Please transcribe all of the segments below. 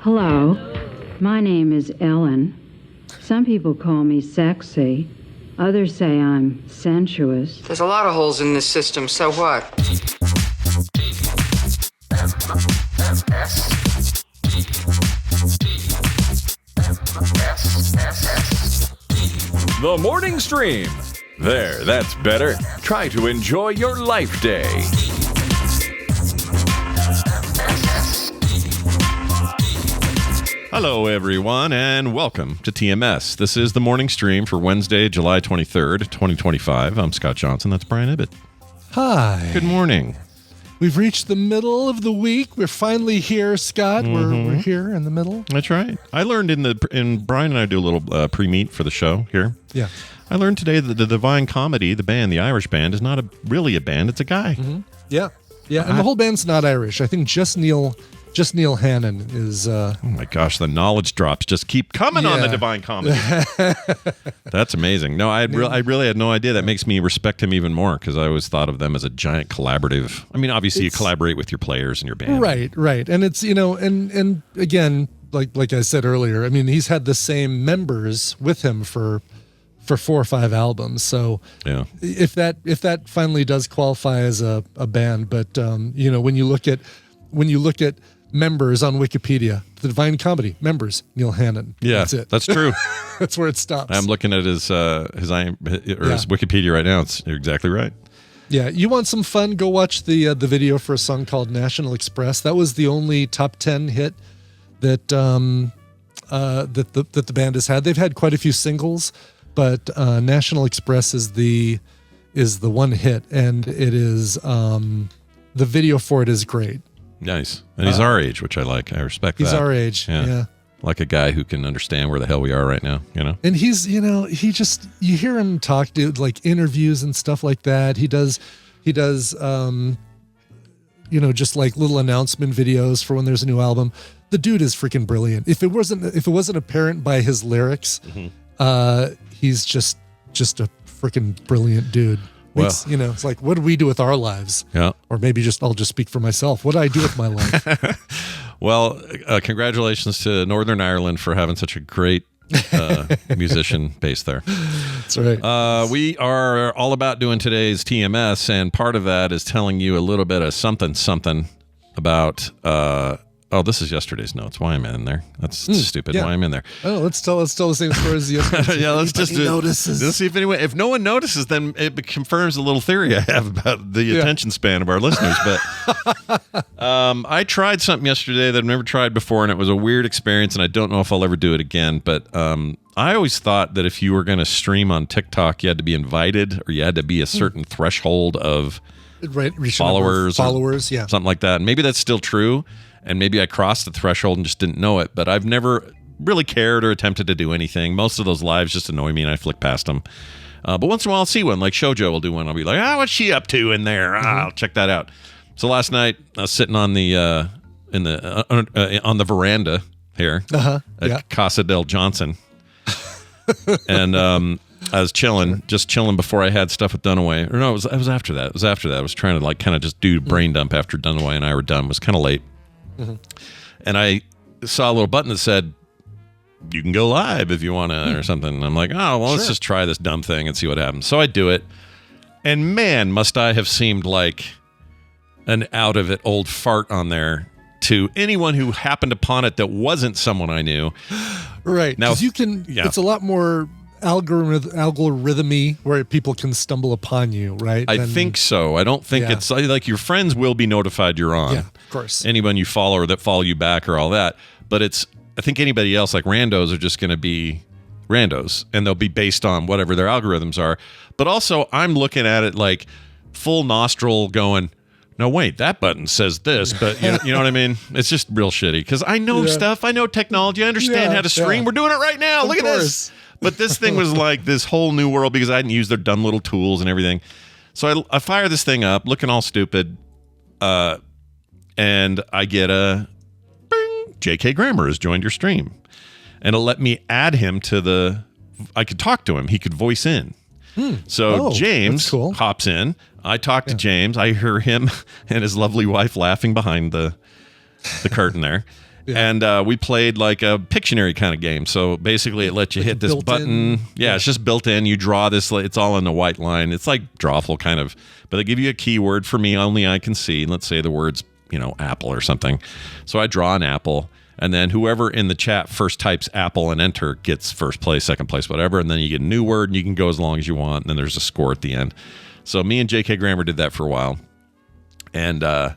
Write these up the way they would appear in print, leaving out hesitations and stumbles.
Hello, my name is Ellen. Some people call me sexy. Others say I'm sensuous. There's a lot of holes in this system, so what? The Morning Stream. There, that's better. Try to enjoy your life day. Hello, everyone, and welcome to TMS. This is the morning stream for Wednesday, July 23rd, 2025. I'm Scott Johnson. That's Brian Ibbett. Hi. Good morning. We've reached the middle of the week. We're finally here, Scott. We're here in the middle. That's right. I learned in Brian and I do a little pre-meet for the show here. Yeah. I learned today that the Divine Comedy, the band, the Irish band, is not really a band. It's a guy. Mm-hmm. Yeah. Yeah, and the whole band's not Irish. I think just Neil Hannon is... Oh my gosh, the knowledge drops just keep coming on the Divine Comedy. That's amazing. No, I really had no idea. That makes me respect him even more because I always thought of them as a giant collaborative. I mean, obviously you collaborate with your players and your band. Right. And it's, and again, like I said earlier, I mean, he's had the same members with him for 4 or 5 albums. So yeah, if that finally does qualify as a band, but when you look at members on Wikipedia, the Divine Comedy members, Neil Hannon. Yeah, that's it. That's true. That's where it stops. I'm looking at his Wikipedia right now. You're exactly right. Yeah, you want some fun? Go watch the video for a song called National Express. That was the only top 10 hit that that the band has had. They've had quite a few singles, but National Express is the one hit, and it is the video for it is great. Nice. And he's our age, which I like. I respect that. He's our age. Yeah. Like a guy who can understand where the hell we are right now, And he's, he just, you hear him talk to like interviews and stuff like that. He does, just like little announcement videos for when there's a new album. The dude is freaking brilliant. If it wasn't apparent by his lyrics, he's just a freaking brilliant dude. Well, it's like, what do we do with our lives? Yeah. Or maybe I'll just speak for myself. What do I do with my life? Well, congratulations to Northern Ireland for having such a great musician base there. That's right. We are all about doing today's TMS, and part of that is telling you a little bit of something about... this is yesterday's notes. Why am I in there? That's stupid. Yeah. Why am I in there? Oh, let's tell the same story as yesterday. Yeah, let's just notices. Let's see if no one notices, then it confirms a little theory I have about the attention span of our listeners. But I tried something yesterday that I've never tried before, and it was a weird experience, and I don't know if I'll ever do it again. But I always thought that if you were going to stream on TikTok, you had to be invited, or you had to be a certain threshold of followers, something like that. And maybe that's still true. And maybe I crossed the threshold and just didn't know it, but I've never really cared or attempted to do anything. Most of those lives just annoy me and I flick past them. But once in a while I'll see one, like Shoujo will do one. I'll be like, what's she up to in there? I'll check that out. So last night I was sitting on the on the veranda here at Casa del Johnson. And I was just chilling before I had stuff with Dunaway. Or no, it was after that. It was after that. I was trying to like kind of just do brain dump after Dunaway and I were done. It was kind of late. And I saw a little button that said, you can go live if you want to or something. And I'm like, let's just try this dumb thing and see what happens. So I do it. And man, must I have seemed like an out of it old fart on there to anyone who happened upon it that wasn't someone I knew. Right. Now, you can, it's a lot more algorithmy where people can stumble upon you, right? I think so. I don't think it's like your friends will be notified you're on. Yeah, of course. Anyone you follow or that follow you back or all that. But I think anybody else, like randos, are just going to be randos, and they'll be based on whatever their algorithms are. But also, I'm looking at it like full nostril going, no, wait, that button says this, but you know what I mean? It's just real shitty because I know stuff. I know technology. I understand how to stream. We're doing it right now. Look at this. But this thing was like this whole new world because I hadn't used their dumb little tools and everything. So I fire this thing up, looking all stupid, and I get a bing, J.K. Grammer has joined your stream. And it'll let me add him to I could talk to him. He could voice in. So James hops in. I talk to James. I hear him and his lovely wife laughing behind the curtain there. And we played like a Pictionary kind of game. So basically it lets you hit this button. Yeah, it's just built in. You draw this. It's all in the white line. It's like Drawful kind of. But they give you a keyword for me, only I can see. Let's say the word's, apple or something. So I draw an apple. And then whoever in the chat first types apple and enter gets first place, second place, whatever. And then you get a new word and you can go as long as you want. And then there's a score at the end. So me and J.K. Grammer did that for a while. And that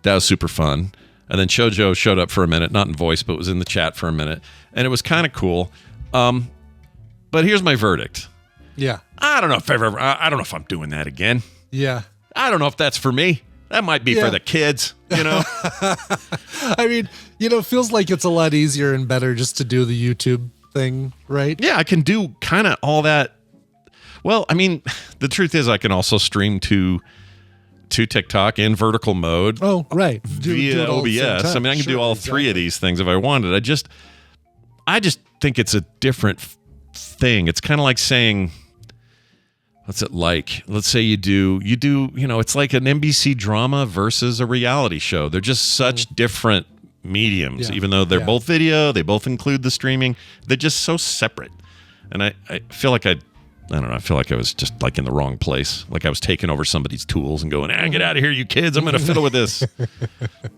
was super fun. And then Shoujo showed up for a minute, not in voice, but was in the chat for a minute. And it was kind of cool. But here's my verdict. Yeah. I don't know if I'm doing that again. Yeah. I don't know if that's for me. That might be for the kids, I mean, it feels like it's a lot easier and better just to do the YouTube thing, right? Yeah, I can do kind of all that. Well, I mean, the truth is I can also stream to TikTok in vertical mode. Oh, right. Via OBS. I mean, I can do all three of these things if I wanted. I just think it's a different thing. It's kind of like saying, what's it like? Let's say you do, it's like an NBC drama versus a reality show. They're just such different mediums, even though they're both video, they both include the streaming. They're just so separate. And I feel like I don't know. I feel like I was just like in the wrong place. Like I was taking over somebody's tools and going, get out of here, you kids. I'm going to fiddle with this. I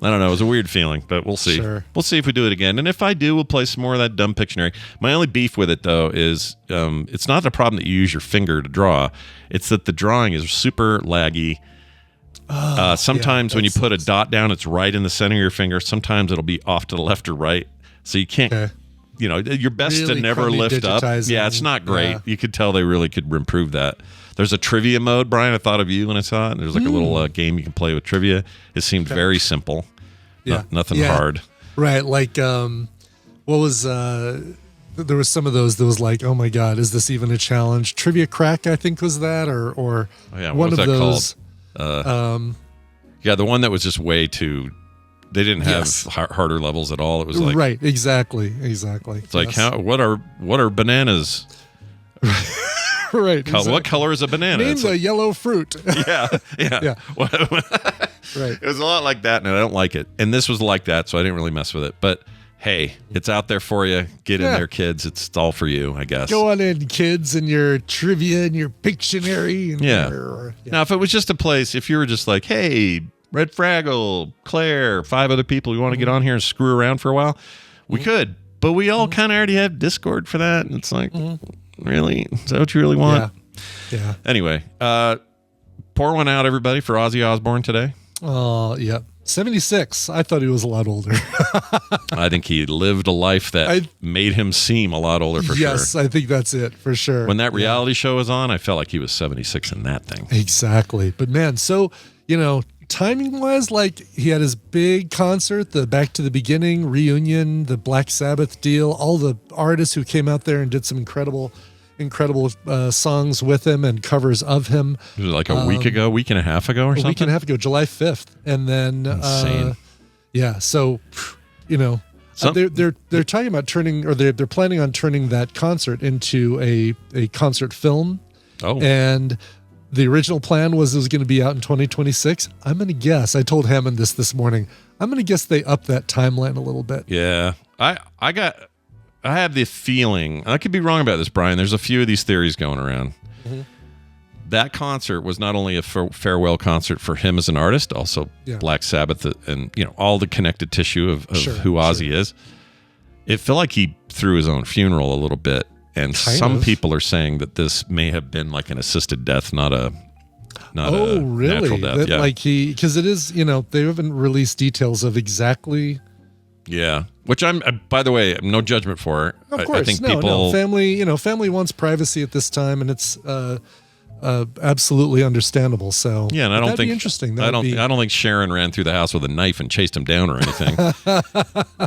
don't know. It was a weird feeling, but we'll see. Sure. We'll see if we do it again. And if I do, we'll play some more of that dumb Pictionary. My only beef with it, though, is it's not a problem that you use your finger to draw. It's that the drawing is super laggy. Sometimes when you put a dot down, it's right in the center of your finger. Sometimes it'll be off to the left or right. So you can't... Okay. Your best really to never lift up. Yeah, it's not great. Yeah. You could tell they really could improve that. There's a trivia mode, Brian. I thought of you when I saw it. There's like a little game you can play with trivia. It seemed very simple. Yeah. Nothing hard. Right. Like, what was, there was some of those that was like, oh my God, is this even a challenge? Trivia Crack, I think was that, or one of those. Called? The one that was just way too... They didn't have harder levels at all. It was like right, exactly. It's like what are bananas? Right. Exactly. What color is a banana? Name the yellow fruit. Yeah. Right. It was a lot like that, and I don't like it. And this was like that, so I didn't really mess with it. But hey, it's out there for you. Get in there, kids. It's all for you, I guess. Go on in, kids, and your trivia and your Pictionary. And Now, if it was just a place, if you were just like, hey, Red Fraggle, Claire, 5 other people you want to get on here and screw around for a while, we could. But we all kind of already have Discord for that. And it's like, really? Is that what you really want? Yeah. Anyway, pour one out, everybody, for Ozzy Osbourne today. Oh, yep. 76. I thought he was a lot older. I think he lived a life that made him seem a lot older for sure. Yes, I think that's it for sure. When that reality show was on, I felt like he was 76 in that thing. Exactly. But man, so, timing wise, like he had his big concert, the Back to the Beginning reunion, the Black Sabbath deal, all the artists who came out there and did some incredible songs with him and covers of him. It was like a week and a half ago or something? A week and a half ago, July 5th. And then, insane. So, they're talking about turning, or they're planning on turning that concert into a concert film. Oh. And the original plan was it was going to be out in 2026. I'm going to guess, I told Hammond this morning, I'm going to guess they upped that timeline a little bit. Yeah. I have the feeling, I could be wrong about this, Brian, there's a few of these theories going around. Mm-hmm. That concert was not only a farewell concert for him as an artist, also Black Sabbath and all the connective tissue of who Ozzy is. It felt like he threw his own funeral a little bit. And some people are saying that this may have been like an assisted death, not a natural death. That, like because it is, they haven't released details of exactly. Yeah, which by the way, no judgment for. Of course, I think people family wants privacy at this time, and it's absolutely understandable. So yeah, and I don't think interesting. I don't think Sharon ran through the house with a knife and chased him down or anything.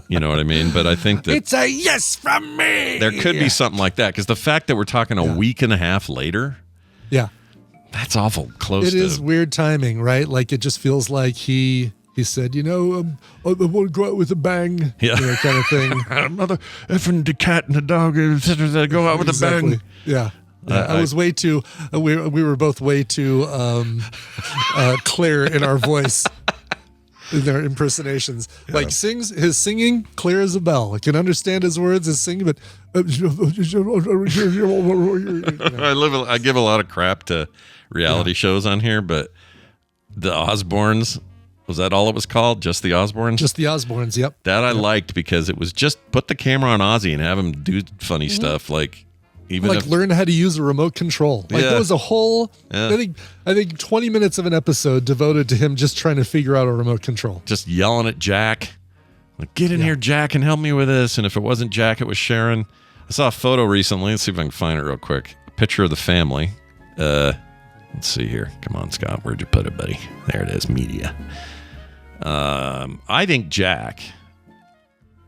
You know what I mean? But I think that it's a yes from me. There could be something like that because the fact that we're talking a week and a half later, that's awful close. It is weird timing, right? Like it just feels like he said, I want to go out with a bang, kind of thing. Another effing cat and a dog go out with a bang. Yeah. I was way too. We were both way too clear in our voice. in their impersonations. Like his singing clear as a bell. I can understand his words, his singing, but I give a lot of crap to reality shows on here, but the Osbournes, was that all it was called? Just the Osbournes? Just the Osbournes, yep. That I liked because it was just put the camera on Ozzy and have him do funny stuff. Like, even like learn how to use a remote control. Like there was a whole, I think 20 minutes of an episode devoted to him just trying to figure out a remote control. Just yelling at Jack. Like, get in here, Jack, and help me with this. And if it wasn't Jack, it was Sharon. I saw a photo recently. Let's see if I can find it real quick. A picture of the family. Let's see here. Come on, Scott. Where'd you put it, buddy? There it is. Media. I think Jack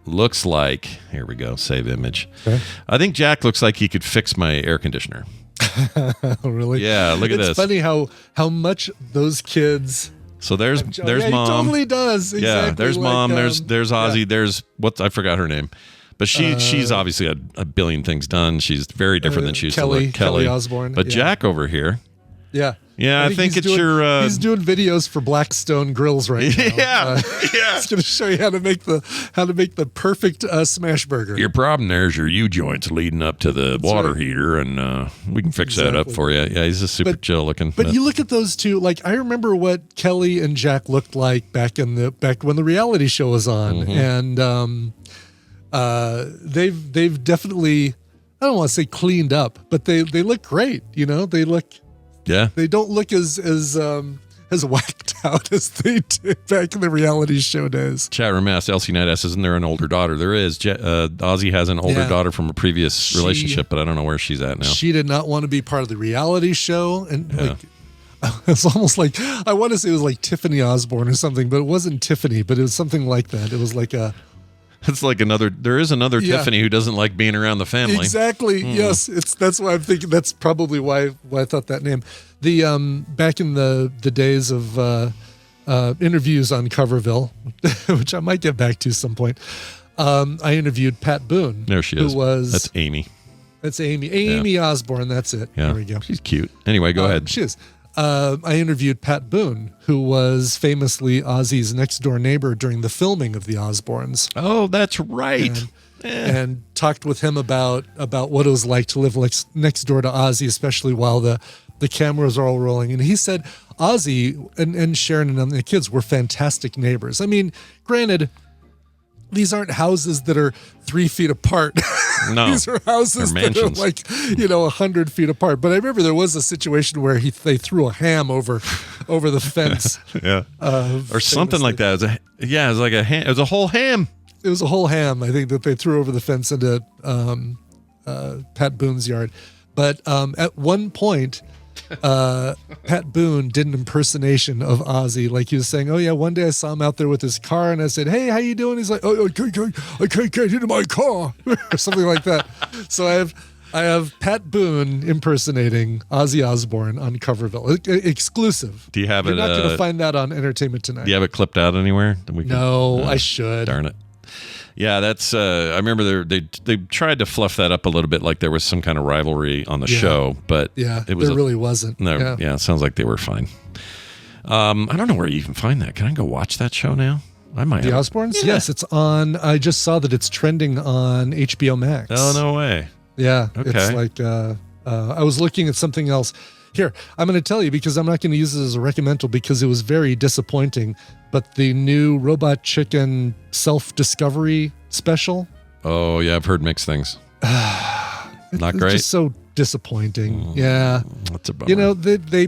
looks like, here we go, save image. Okay. I think Jack looks like he could fix my air conditioner. Really? Yeah, look at this. It's funny how much those kids. So there's mom. He totally does. Exactly. Yeah, there's mom. There's Ozzy. There's I forgot her name, but she's obviously had a billion things done. She's very different than she used to look. Kelly Osbourne. But Jack over here. Yeah. Yeah, I think it's he's doing videos for Blackstone Grills right now. Yeah, He's going to show you how to make the perfect smash burger. Your problem there is your U-joints leading up to the water heater, and we can fix that up for you. Yeah, he's a super chill looking. But you look at those two. Like, I remember what Kelly and Jack looked like back when the reality show was on, and they've definitely, I don't want to say cleaned up, but they look great. You know, they look. Yeah, they don't look as whacked out as they did back in the reality show days. Chat room asked Elsie Knight asks, isn't there an older daughter? There is. Ozzy has an older daughter from a previous relationship, but I don't know where she's at now. She did not want to be part of the reality show, and like it's almost like, I want to say it was like Tiffany Osborne or something, but it wasn't Tiffany, but it was something like that. It was like a. It's like there is another Tiffany who doesn't like being around the family. Exactly. Yes. That's why I'm thinking, that's probably why I thought that name. The back in the days of interviews on Coverville, which I might get back to some point, I interviewed Pat Boone. There she is. That's Amy. That's Amy. Amy Osborne. That's it. Yeah. There we go. She's cute. Anyway, go ahead. She is. I interviewed Pat Boone, who was famously Ozzy's next door neighbor during the filming of the Osbournes. Oh, that's right. And talked with him about what it was like to live next door to Ozzy, especially while the cameras are all rolling. And he said Ozzy and Sharon and the kids were fantastic neighbors. I mean, granted, these aren't houses that are 3 feet apart. No, these are houses that are like 100 feet apart. But I remember there was a situation where they threw a ham over the fence. Yeah, or something like that. It was like a ham. It was a whole ham. It was a whole ham, I think, that they threw over the fence into Pat Boone's yard. But at one point, Pat Boone did an impersonation of Ozzy. Like, he was saying, oh yeah, one day I saw him out there with his car and I said, hey, how you doing? He's like, oh, I can't get into my car or something like that. So I have Pat Boone impersonating Ozzy Osbourne on Coverville. Exclusive. Do you have You're it? Not going to find that on Entertainment Tonight. Do you have it clipped out anywhere? No, I should. Darn it. Yeah, that's. I remember they tried to fluff that up a little bit, like there was some kind of rivalry on the show, but there really wasn't. No, it sounds like they were fine. I don't know where you even find that. Can I go watch that show now? I might. The Osbournes? Yeah. Yes, it's on. I just saw that it's trending on HBO Max. Oh, no way. Yeah, it's like I was looking at something else. Here, I'm going to tell you, because I'm not going to use it as a recommendal because it was very disappointing, but the new Robot Chicken self-discovery special. Oh, yeah, I've heard mixed things. Not great. It's just so disappointing. Yeah. That's a bummer. They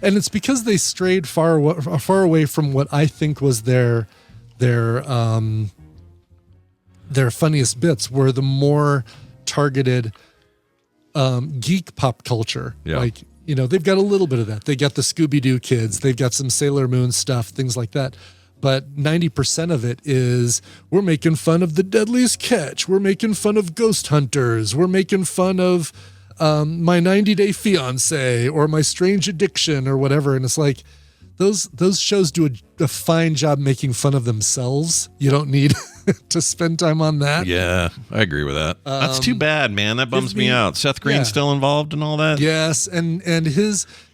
and it's because they strayed far away from what I think was their funniest bits, were the more targeted geek pop culture. Yeah. Like, they've got a little bit of that. They got the Scooby-Doo kids. They've got some Sailor Moon stuff, things like that. But 90% of it is, we're making fun of the Deadliest Catch. We're making fun of Ghost Hunters. We're making fun of My 90-Day Fiancé or My Strange Addiction or whatever. And it's like, those shows do a fine job making fun of themselves. You don't need to spend time on that. Yeah, I agree with that. That's too bad, man. That bums me out. Seth Green's still involved in all that? Yes, and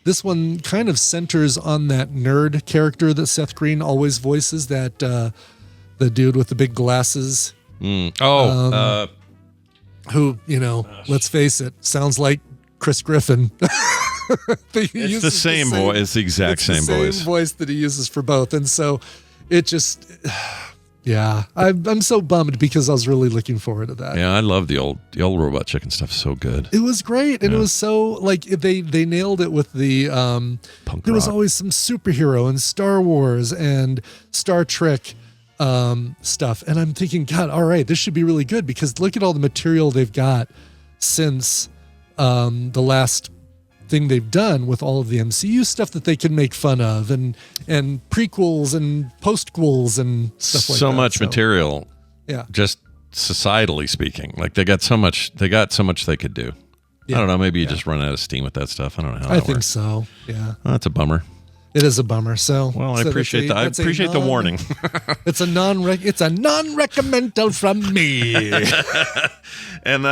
This one kind of centers on that nerd character that Seth Green always voices, that the dude with the big glasses. Who, let's face it, sounds like Chris Griffin. It's the same voice. It's the exact same voice. Same voice that he uses for both. And so it just, yeah, I'm so bummed because I was really looking forward to that. Yeah, I love the old Robot Chicken stuff. So good. It was great. And it was so, like, they nailed it with the, Punk there was rock. always some superhero and Star Wars and Star Trek stuff. And I'm thinking, God, all right, this should be really good because look at all the material they've got since the last thing they've done with all of the MCU stuff that they can make fun of, and prequels and postquels and stuff like that. So much material. Yeah. Just societally speaking, like they got so much they could do. Yeah. I don't know. Maybe you just run out of steam with that stuff. I don't know how I that think works. so. Yeah. Well, that's a bummer. It is a bummer. So, Well, I appreciate that. I appreciate the warning. It's a non-recommendal from me. And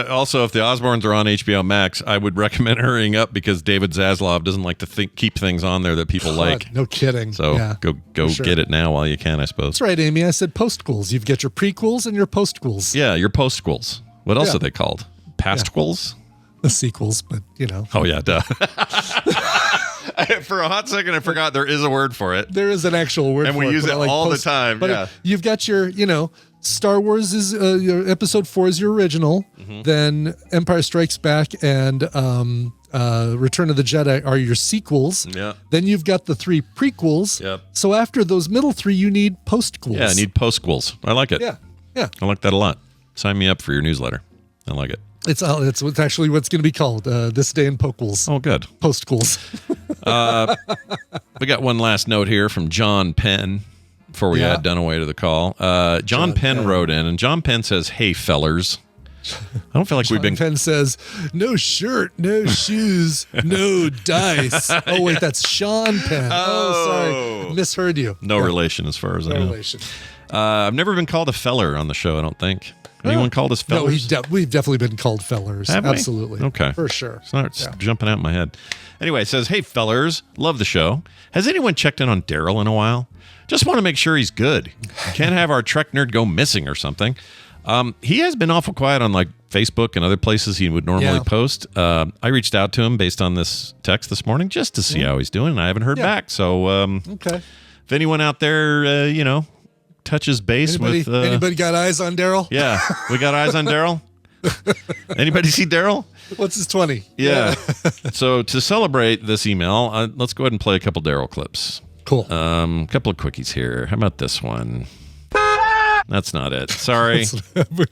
also, if the Osbournes are on HBO Max, I would recommend hurrying up because David Zaslav doesn't like to keep things on there that people like. No kidding. So yeah, go sure. get it now while you can, I suppose. That's right, Amy. I said postquels. You've got your prequels and your postquels. Yeah, your postquels. What else are they called? Pastquels? The sequels, but Oh yeah, duh. For a hot second, I forgot there is a word for it. there is an actual word And for we it. use but it I like all the time, But yeah. you've got your, Star Wars is your episode 4 is your original. Mm-hmm. Then Empire Strikes Back and Return of the Jedi are your sequels. Yeah. Then you've got the 3 prequels. Yep. So after those middle 3, you need postquels. Yeah, I need postquels. I like it. Yeah. Yeah. I like that a lot. Sign me up for your newsletter. I like it. It's actually what's going to be called this day in postquels. Oh, good. Postquels. We got one last note here from John Penn before we add Dunaway to the call. John Penn wrote in, and John Penn says, "Hey, fellers." I don't feel like we've been. Penn says, "No shirt, no shoes, no dice." Oh wait, that's Sean Penn. Oh, sorry, misheard you. No relation as far as I No know. relation. I've never been called a feller on the show, I don't think. Anyone called us fellers? No, we've definitely been called fellers. Have we? Absolutely. Okay. For sure. It's jumping out in my head. Anyway, it says, "Hey, fellers, love the show. Has anyone checked in on Derrel in a while? Just want to make sure he's good. Can't have our Trek nerd go missing or something." He has been awful quiet on like Facebook and other places he would normally post. I reached out to him based on this text this morning just to see how he's doing, and I haven't heard back. So Okay. if anyone out there, touches base with... Anybody got eyes on Derrel? Yeah, we got eyes on Derrel. Anybody see Derrel? What's his 20? Yeah. So to celebrate this email, let's go ahead and play a couple Derrel clips. Cool. A couple of quickies here. How about this one? That's not it. Sorry.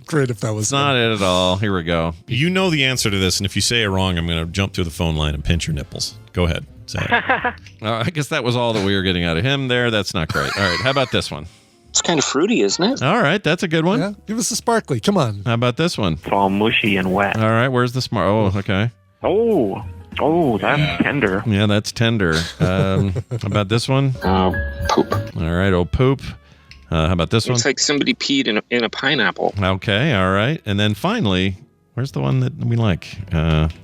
Great if that was It's not it at all. Here we go. You know the answer to this, and if you say it wrong, I'm going to jump through the phone line and pinch your nipples. Go ahead. Say it. I guess that was all that we were getting out of him there. That's not great. All right. How about this one? It's kind of fruity, isn't it? All right. That's a good one. Yeah. Give us a sparkly. Come on. How about this one? It's all mushy and wet. All right. Where's the smart? Oh, okay. Oh, that's tender. Yeah, that's tender. How about this one? Poop. All right. Oh, poop. How about this one? Looks like somebody peed in a pineapple. Okay. All right. And then finally, where's the one that we like?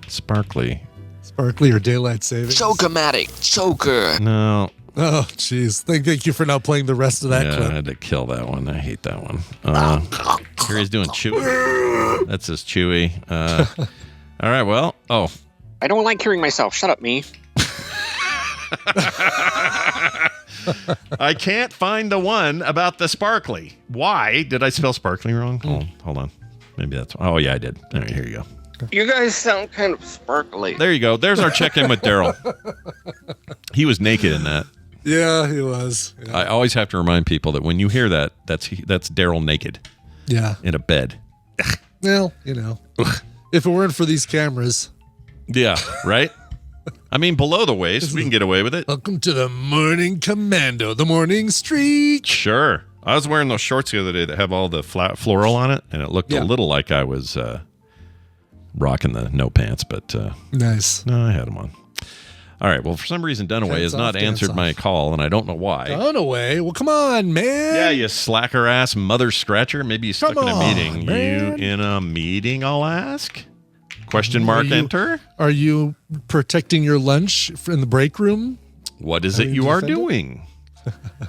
Sparkly. Sparkly or daylight savings? Chocomatic. Choker. No. Oh, jeez. Thank you for not playing the rest of that Yeah, clip. I had to kill that one. I hate that one. Here he's doing Chewy. That's his Chewy. All right, well, I don't like hearing myself. Shut up, me. I can't find the one about the sparkly. Why? Did I spell sparkly wrong? Oh, hold on. Maybe that's... Oh, yeah, I did. All right, here you go. You guys sound kind of sparkly. There you go. There's our check-in with Derrel. He was naked in that. Yeah, he was. Yeah. I always have to remind people that when you hear that, that's Derrel naked Yeah. in a bed. Well, if it weren't for these cameras. Yeah, right? I mean, below the waist, we can get away with it. Welcome to the Morning Commando, the Morning Streak. Sure. I was wearing those shorts the other day that have all the flat floral on it, and it looked a little like I was rocking the no pants, but Nice. no, I had them on. All right. Well, for some reason, Dunaway has not answered my call, and I don't know why. Dunaway? Well, come on, man. Yeah, you slacker ass mother scratcher. Maybe you stuck in a meeting. man. You in a meeting, I'll ask? Question mark enter? Are you protecting your lunch in the break room? What is it you are doing?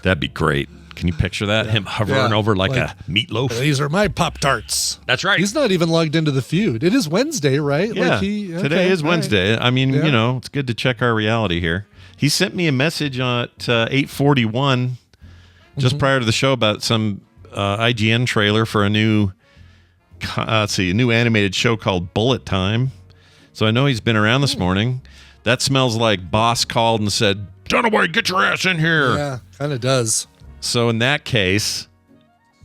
That'd be great. Can you picture that? Him hovering over like a meatloaf? These are my Pop-Tarts. That's right. He's not even logged into the feud. It is Wednesday, right? Yeah. Today is Wednesday. Right. I mean, it's good to check our reality here. He sent me a message at 8:41 just prior to the show about some IGN trailer for a new animated show called Bullet Time. So I know he's been around this morning. That smells like boss called and said, Dunaway, get your ass in here. Yeah, kind of does. So in that case,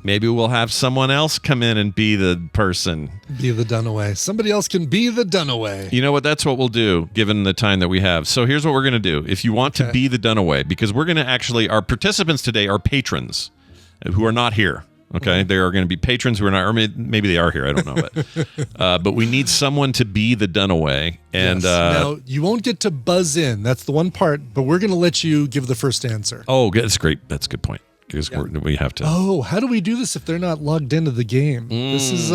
maybe we'll have someone else come in and be the person. Be the Dunaway. Somebody else can be the Dunaway. You know what? That's what we'll do, given the time that we have. So here's what we're going to do. If you want to be the Dunaway, because we're going to actually, our participants today are patrons who are not here. Okay, they are going to be patrons who are not, or maybe they are here. I don't know, but we need someone to be the Dunaway. And now you won't get to buzz in. That's the one part. But we're going to let you give the first answer. Oh, that's great. That's a good point. Because we have to. Oh, how do we do this if they're not logged into the game? This is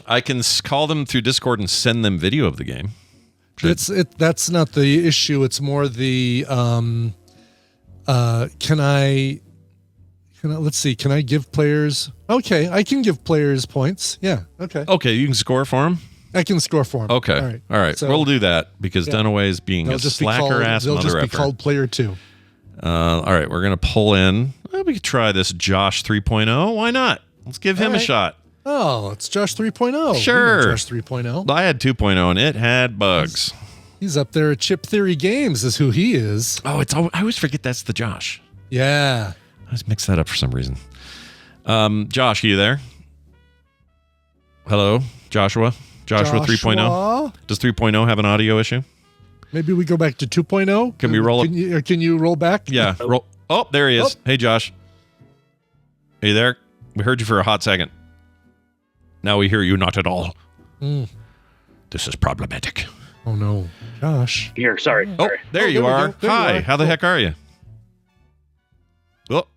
I can call them through Discord and send them video of the game. That's not the issue. It's more the let's see. Can I give players? Okay, I can give players points. Yeah. Okay. Okay, you can score for them. I can score for them. Okay. All right. So, we'll do that because Dunaway is being a slacker ass mother effer. They'll just be called player 2. All right, we're gonna pull in. Well, we could try this Josh 3.0. Why not? Let's give him a shot. Oh, it's Josh 3.0. Sure. Josh 3.0. I had 2.0 and it had bugs. He's up there at Chip Theory Games is who he is. Oh, I always forget that's the Josh. Yeah. I just mixed that up for some reason. Josh, are you there? Hello, Joshua? Joshua 3.0? Does 3.0 have an audio issue? Maybe we go back to 2.0? Can we roll up? Can you roll back? Yeah. Roll. Oh, there he is. Hey, Josh. Are you there? We heard you for a hot second. Now we hear you not at all. This is problematic. Oh, no. Josh. Here, sorry. Oh, there you are. Hi. How the heck are you? Oh.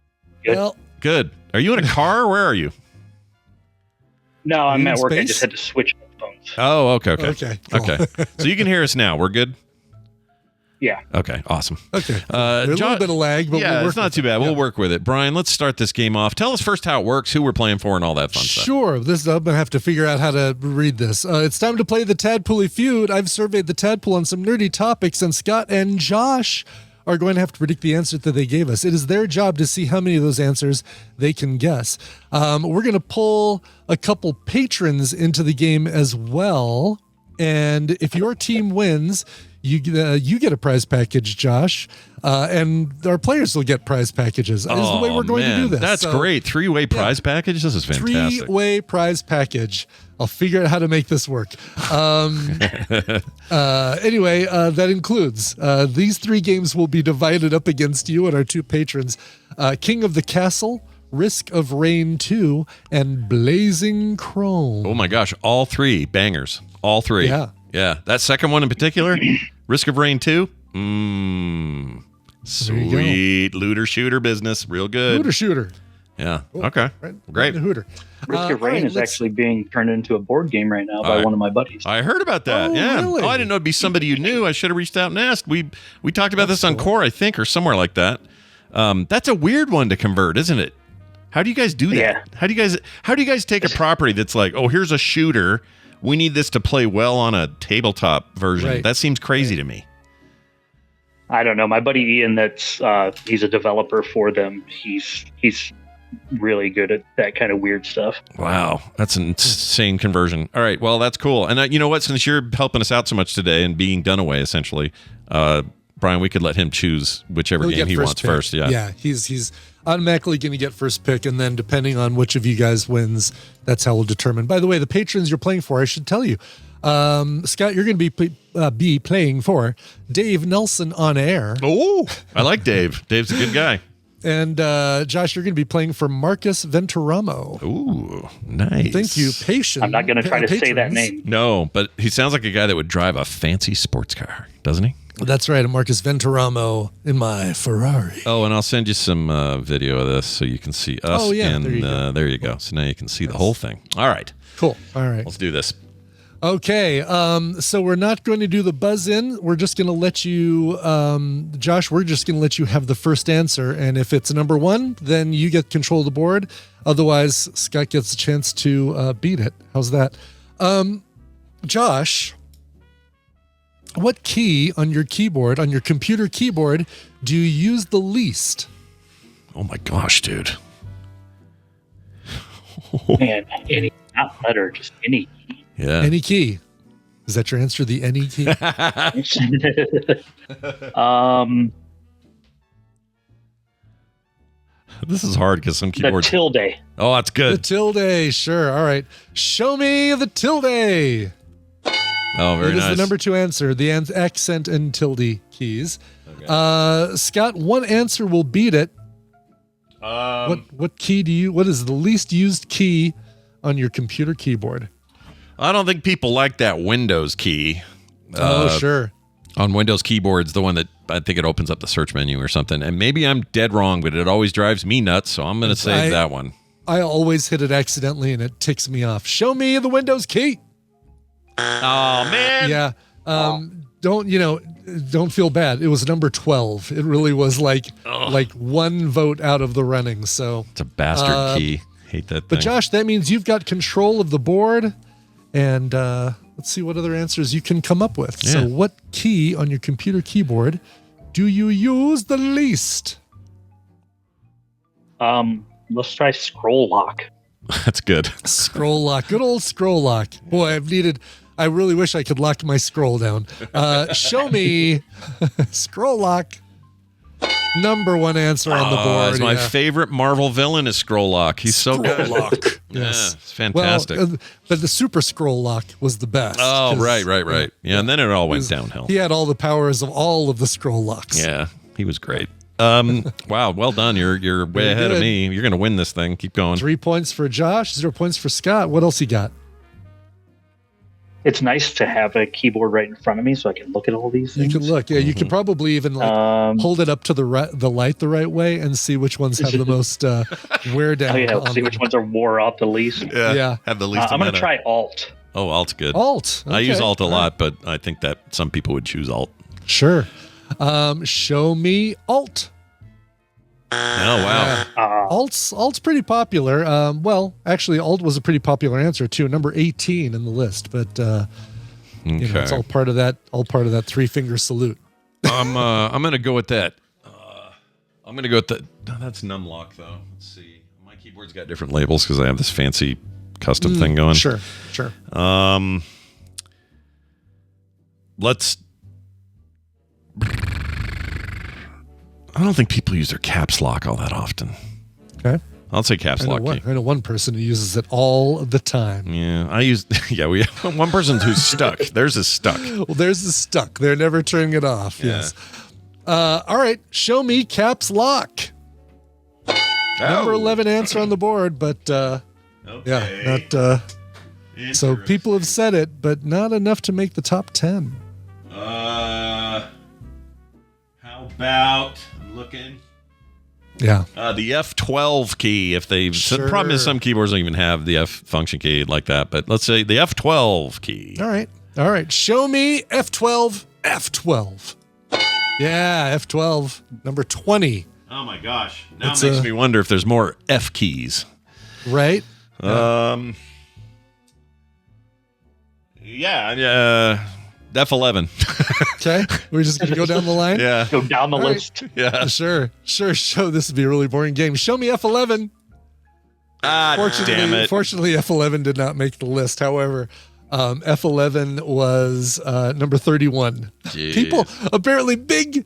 Good. Well, good. Are you in a car? Where are you? No, I'm at work. Space? I just had to switch phones. Oh, okay. Cool. Okay. So you can hear us now. We're good? Yeah. Okay, awesome. Okay. There's a little bit of lag, but it's not too bad. We'll work with it. Brian, let's start this game off. Tell us first how it works, who we're playing for, and all that fun stuff. Sure. I'm going to have to figure out how to read this. It's time to play the Tadpooley Feud. I've surveyed the Tadpool on some nerdy topics, and Scott and Josh are going to have to predict the answer that they gave us. It is their job to see how many of those answers they can guess. We're going to pull a couple patrons into the game as well. And if your team wins, you get a prize package, Josh, and our players will get prize packages. This is the way we're going to do this. That's great. 3-way prize package? This is fantastic. 3-way prize package. I'll figure out how to make this work. Anyway, that includes these 3 games will be divided up against you and our 2 patrons. King of the Castle, Risk of Rain 2, and Blazing Chrome. Oh my gosh, all 3 bangers. All 3. Yeah. That second one in particular, Risk of Rain 2. Sweet looter shooter business. Real good. Looter shooter. Yeah. Okay. Great. Hooter. Risk of Rain is actually being turned into a board game right now by one of my buddies. I heard about that. Really? Oh, I didn't know it'd be somebody you knew. I should have reached out and asked. We talked about this on Core, I think, or somewhere like that. That's a weird one to convert, isn't it? How do you guys do that? Yeah. How do you guys take a property that's like, oh, here's a shooter. We need this to play well on a tabletop version. Right. That seems crazy to me. I don't know. My buddy Ian, he's a developer for them. He's really good at that kind of weird stuff. Wow, that's an insane conversion. All right, well, that's cool. And you know what? Since you're helping us out so much today and being Dunaway, essentially, Brian, we could let him choose whichever game he wants first. Yeah, he's automatically going to get first pick, and then depending on which of you guys wins, that's how we'll determine. By the way, the patrons you're playing for, I should tell you, Scott, you're going to be playing for Dave Nelson on air. Oh, I like Dave. Dave's a good guy. And Josh, you're going to be playing for Marcus Venturamo. Ooh, nice. Thank you, Patient. I'm not going to try to say that name. No, but he sounds like a guy that would drive a fancy sports car, doesn't he? That's right, Marcus Venturamo in my Ferrari. Oh, and I'll send you some video of this so you can see us. Oh, yeah, and there you go. So now you can see the whole thing. All right. Cool. All right. Let's do this. Okay, so we're not going to do the buzz in. We're just going to let you, Josh, we're just going to let you have the first answer. And if it's number one, then you get control of the board. Otherwise, Scott gets a chance to beat it. How's that? Josh, what key on your keyboard, on your computer keyboard, do you use the least? Oh my gosh, dude. Man, any, not letter, just any. Yeah. Any key. Is that your answer, the any key? This is hard because some The keyboards. tilde. Oh, that's The good. tilde, sure. All right. Show me the tilde. Oh, very It is nice. the number two answer, the accent and tilde keys. Okay. Scott, one answer will beat it. What key do you, what is the least used key on your computer keyboard? I don't think people like that Windows key. Sure. On Windows keyboards, the one that I think it opens up the search menu or something. And maybe I'm dead wrong, but it always drives me nuts. So I'm going to save that one. I always hit it accidentally and it ticks me off. Show me the Windows key. Oh, man. Yeah. Don't feel bad. It was number 12. It really was like one vote out of the running. So It's a bastard key. Hate that thing. But Josh, that means you've got control of the board, and let's see what other answers you can come up with. Yeah. So what key on your computer keyboard do you use the least? Let's try scroll lock. That's good. Scroll lock. Good old scroll lock. Boy, I really wish I could lock my scroll down. Show me scroll lock. Number one answer on the board. It's my favorite Marvel villain is Scroll-Lock. He's so good. Lock. Yeah, Yes. it's fantastic. Well, but the super scroll lock was the best. Oh, 'cause right. Yeah, and then it all went downhill. He had all the powers of all of the scroll locks. Yeah, he was great. Wow, well done. You're way Very ahead of good. me. You're going to win this thing. Keep going. 3 points for Josh, 0 points for Scott. What else he got? It's nice to have a keyboard right in front of me so I can look at all these You things. can look. Yeah, you can probably even hold it up to the light the right way and see which ones have the most wear down. Oh yeah, on see which them. ones are wore out the least. Yeah. Have the least I'm going amount to of- try Alt. Oh, Alt's good. Alt. I use Okay. Alt a lot, but I think that some people would choose Alt. Sure. Show me Alt. Oh, wow. Alt's pretty popular. Well, actually, Alt was a pretty popular answer too. Number 18 in the list, but it's all part of that. All part of that 3-finger salute. I'm going to go with that. I'm going to go with that. No, that's Numlock, though. Let's see. My keyboard's got different labels because I have this fancy custom thing going. Sure. Let's. I don't think people use their caps lock all that often. Okay. I'll say caps lock key. I know one person who uses it all the time. Yeah, I use. Yeah, we have one person who's stuck. Theirs is stuck. Well, there's the stuck. They're never turning it off. Yeah. Yes. All right. Show me caps lock. Number 11 answer on the board, but yeah, not. So people have said it, but not enough to make the top 10. How about I'm looking. Yeah. The F12 key, if they... So the problem is Sure. some keyboards don't even have the F function key like that, but let's say the F12 key. All right. Show me F12. F12. Yeah, F12. Number 20. Oh my gosh. Now It's it makes me wonder if there's more F keys. Right? Yeah, F11. Okay. We're just going to go down the line? Yeah. Go down the All right. list. Yeah. Sure. Show this would be a really boring game. Show me F11. Damn it. Fortunately, F11 did not make the list. However, F11 was number 31. Jeez. People apparently big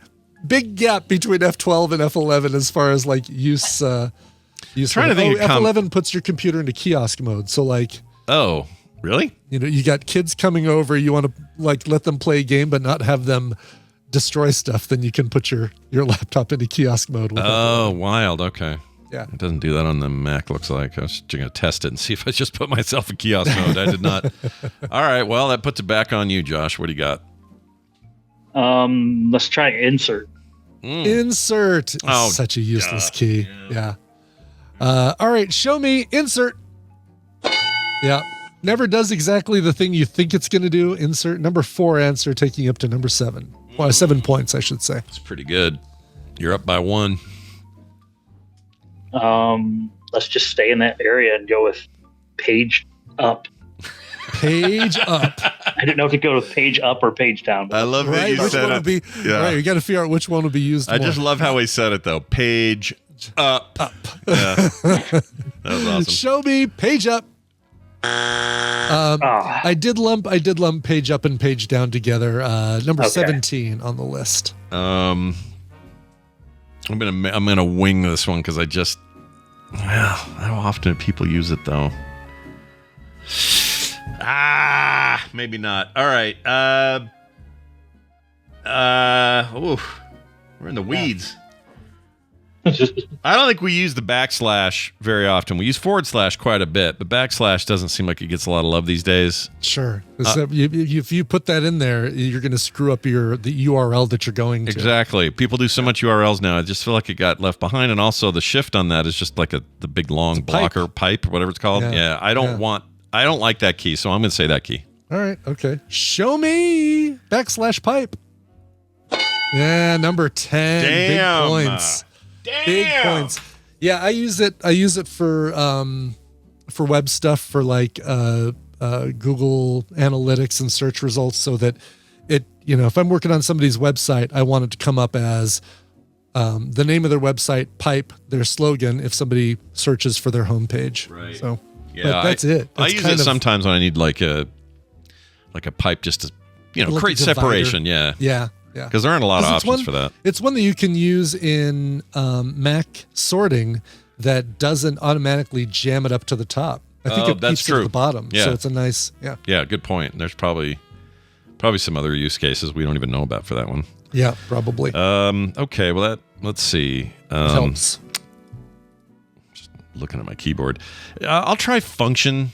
gap between F12 and F11 as far as like use. Trying to think of F11 puts your computer into kiosk mode. So like, Oh, really? you got kids coming over. You want to like let them play a game, but not have them destroy stuff. Then you can put your laptop into kiosk mode. With Oh, wild. Okay. Yeah. It doesn't do that on the Mac, looks like. I was going to test it and see if I just put myself in kiosk mode. I did not. All right. Well, that puts it back on you, Josh. What do you got? Let's try insert. Insert. Is Oh, such a useless key. Yeah. All right. Show me insert. Yeah. never does exactly the thing you think it's going to do. Insert number 4 answer, taking you up to number 7. Well, 7 points, I should say. It's pretty good. You're up by 1. Let's just stay in that area and go with page up. Page up. I didn't know if to go with page up or page down. I love that Right, you which said one it. would be? Yeah. Right, you got to figure out which one will be used. I more. just love how he said it though. Page up. Yeah. That was awesome. Show me page up. I did lump page up and page down together. Number Okay. 17 on the list. I'm gonna wing this one because I just how often do people use it though? Maybe not. All right. We're in the weeds. I don't think we use the backslash very often. We use / quite a bit, but backslash doesn't seem like it gets a lot of love these days. Sure. If you put that in there, you're going to screw up the URL that you're going to. Exactly. People do so much URLs now. I just feel like it got left behind, and also the shift on that is just like the big long blocker pipe or whatever it's called. Yeah. I don't like that key, so I'm going to say that key. All right. Okay. Show me /pipe. Yeah, number 10. Damn. Big points. Damn. Big points. Yeah, I use it for web stuff, for like Google Analytics and search results, so that it, if I'm working on somebody's website, I want it to come up as the name of their website, pipe, their slogan, if somebody searches for their homepage. Right. So Yeah, but that's it. I That's use kind it of- sometimes when I need like a pipe just to Like a create divider. separation. Yeah. Yeah. Yeah. Because there aren't a lot of 'Cause it's options one- for that. It's one that you can use in Mac sorting that doesn't automatically jam it up to the top. I think it that's keeps it at true. the bottom. Yeah. So it's a nice, yeah. Yeah, good point. There's probably some other use cases we don't even know about for that one. Yeah, probably. Okay, well let's see. Helps. Just looking at my keyboard. I'll try function.